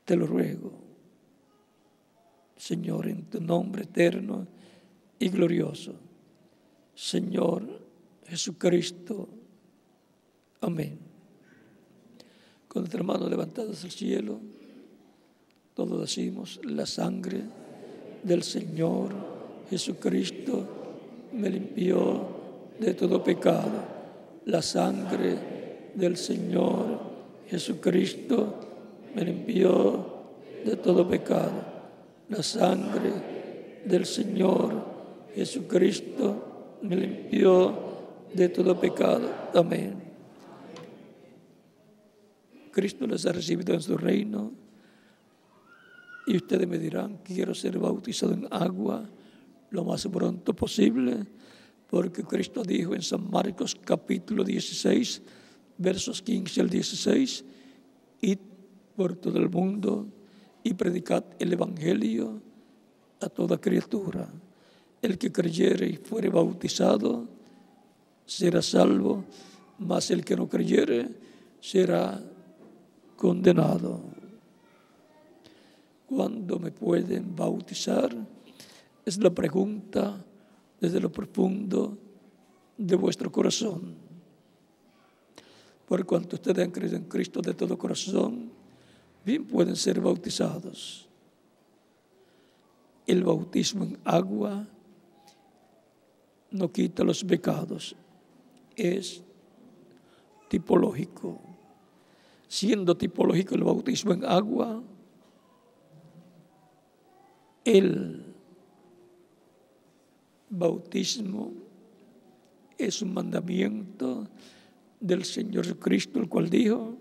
Te lo ruego, Señor, en tu nombre eterno y glorioso, Señor Jesucristo. Amén. Con nuestras manos levantadas al cielo, todos decimos: la sangre del Señor Jesucristo me limpió de todo pecado. La sangre del Señor Jesucristo me limpió de todo pecado. La sangre del Señor Jesucristo me limpió de todo pecado. Amén. Cristo les ha recibido en su reino y ustedes me dirán: quiero ser bautizado en agua lo más pronto posible, porque Cristo dijo en San Marcos capítulo 16, versos 15 al 16, id por todo el mundo y predicad el evangelio a toda criatura. El que creyere y fuere bautizado será salvo, mas el que no creyere será condenado. ¿Cuándo me pueden bautizar? Es la pregunta desde lo profundo de vuestro corazón. Por cuanto ustedes han creído en Cristo de todo corazón, bien pueden ser bautizados. El bautismo en agua no quita los pecados, es tipológico. Siendo tipológico el bautismo en agua, el bautismo es un mandamiento del Señor Jesucristo, el cual dijo: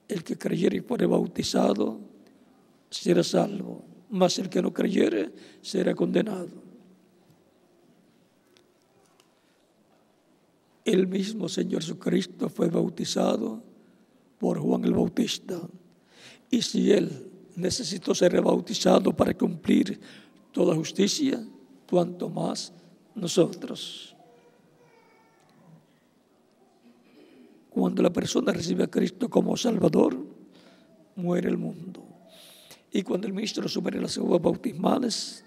el que creyere y fuere bautizado será salvo, mas el que no creyere será condenado. El mismo Señor Jesucristo fue bautizado por Juan el Bautista, y si él necesitó ser rebautizado para cumplir toda justicia, cuanto más nosotros. Cuando la persona recibe a Cristo como Salvador, muere el mundo. Y cuando el ministro asume las aguas bautismales,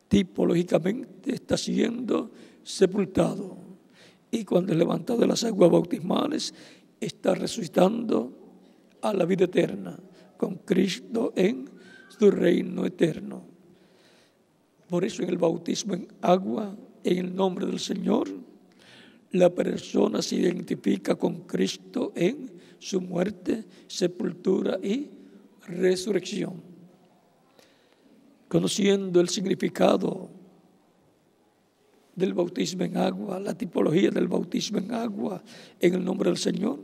tipológicamente está siendo sepultado. y cuando es levantado de las aguas bautismales, está resucitando a la vida eterna con Cristo en su reino eterno. Por eso en el bautismo en agua, en el nombre del Señor, la persona se identifica con Cristo en su muerte, sepultura y resurrección. Conociendo el significado del bautismo en agua, la tipología del bautismo en agua en el nombre del Señor,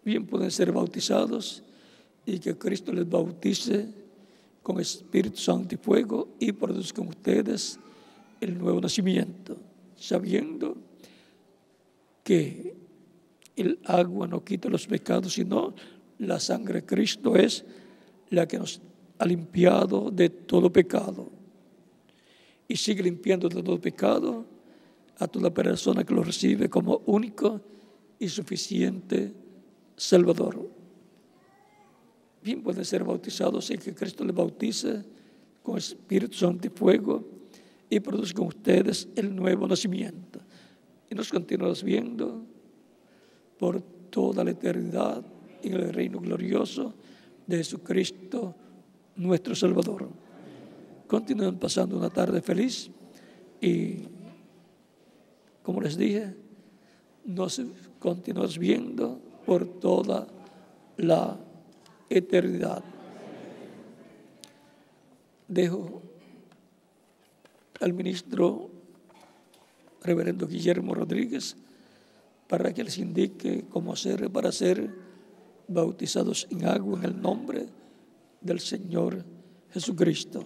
bien pueden ser bautizados y que Cristo les bautice con Espíritu Santo y fuego y produzcan ustedes el nuevo nacimiento, sabiendo que el agua no quita los pecados, sino la sangre de Cristo es la que nos ha limpiado de todo pecado y sigue limpiando de todo pecado a toda persona que lo recibe como único y suficiente Salvador. Bien pueden ser bautizados y que Cristo les bautice con Espíritu Santo y fuego y produzcan ustedes el nuevo nacimiento. Y nos continuamos viendo por toda la eternidad en el reino glorioso de Jesucristo, nuestro Salvador. Continúen pasando una tarde feliz y, como les dije, nos continuamos viendo por toda la eternidad. Dejo al ministro reverendo Guillermo Rodríguez para que les indique cómo hacer para ser bautizados en agua en el nombre del Señor Jesucristo.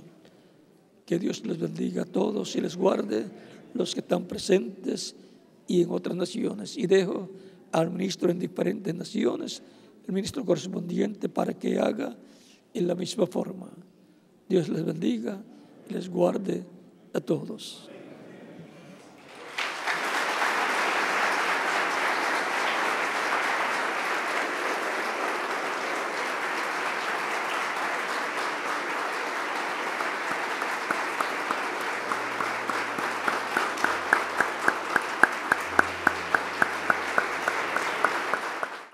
Que Dios les bendiga a todos y les guarde los que están presentes y en otras naciones. Y dejo al ministro en diferentes naciones, el ministro correspondiente, para que haga en la misma forma. Dios les bendiga y les guarde a todos.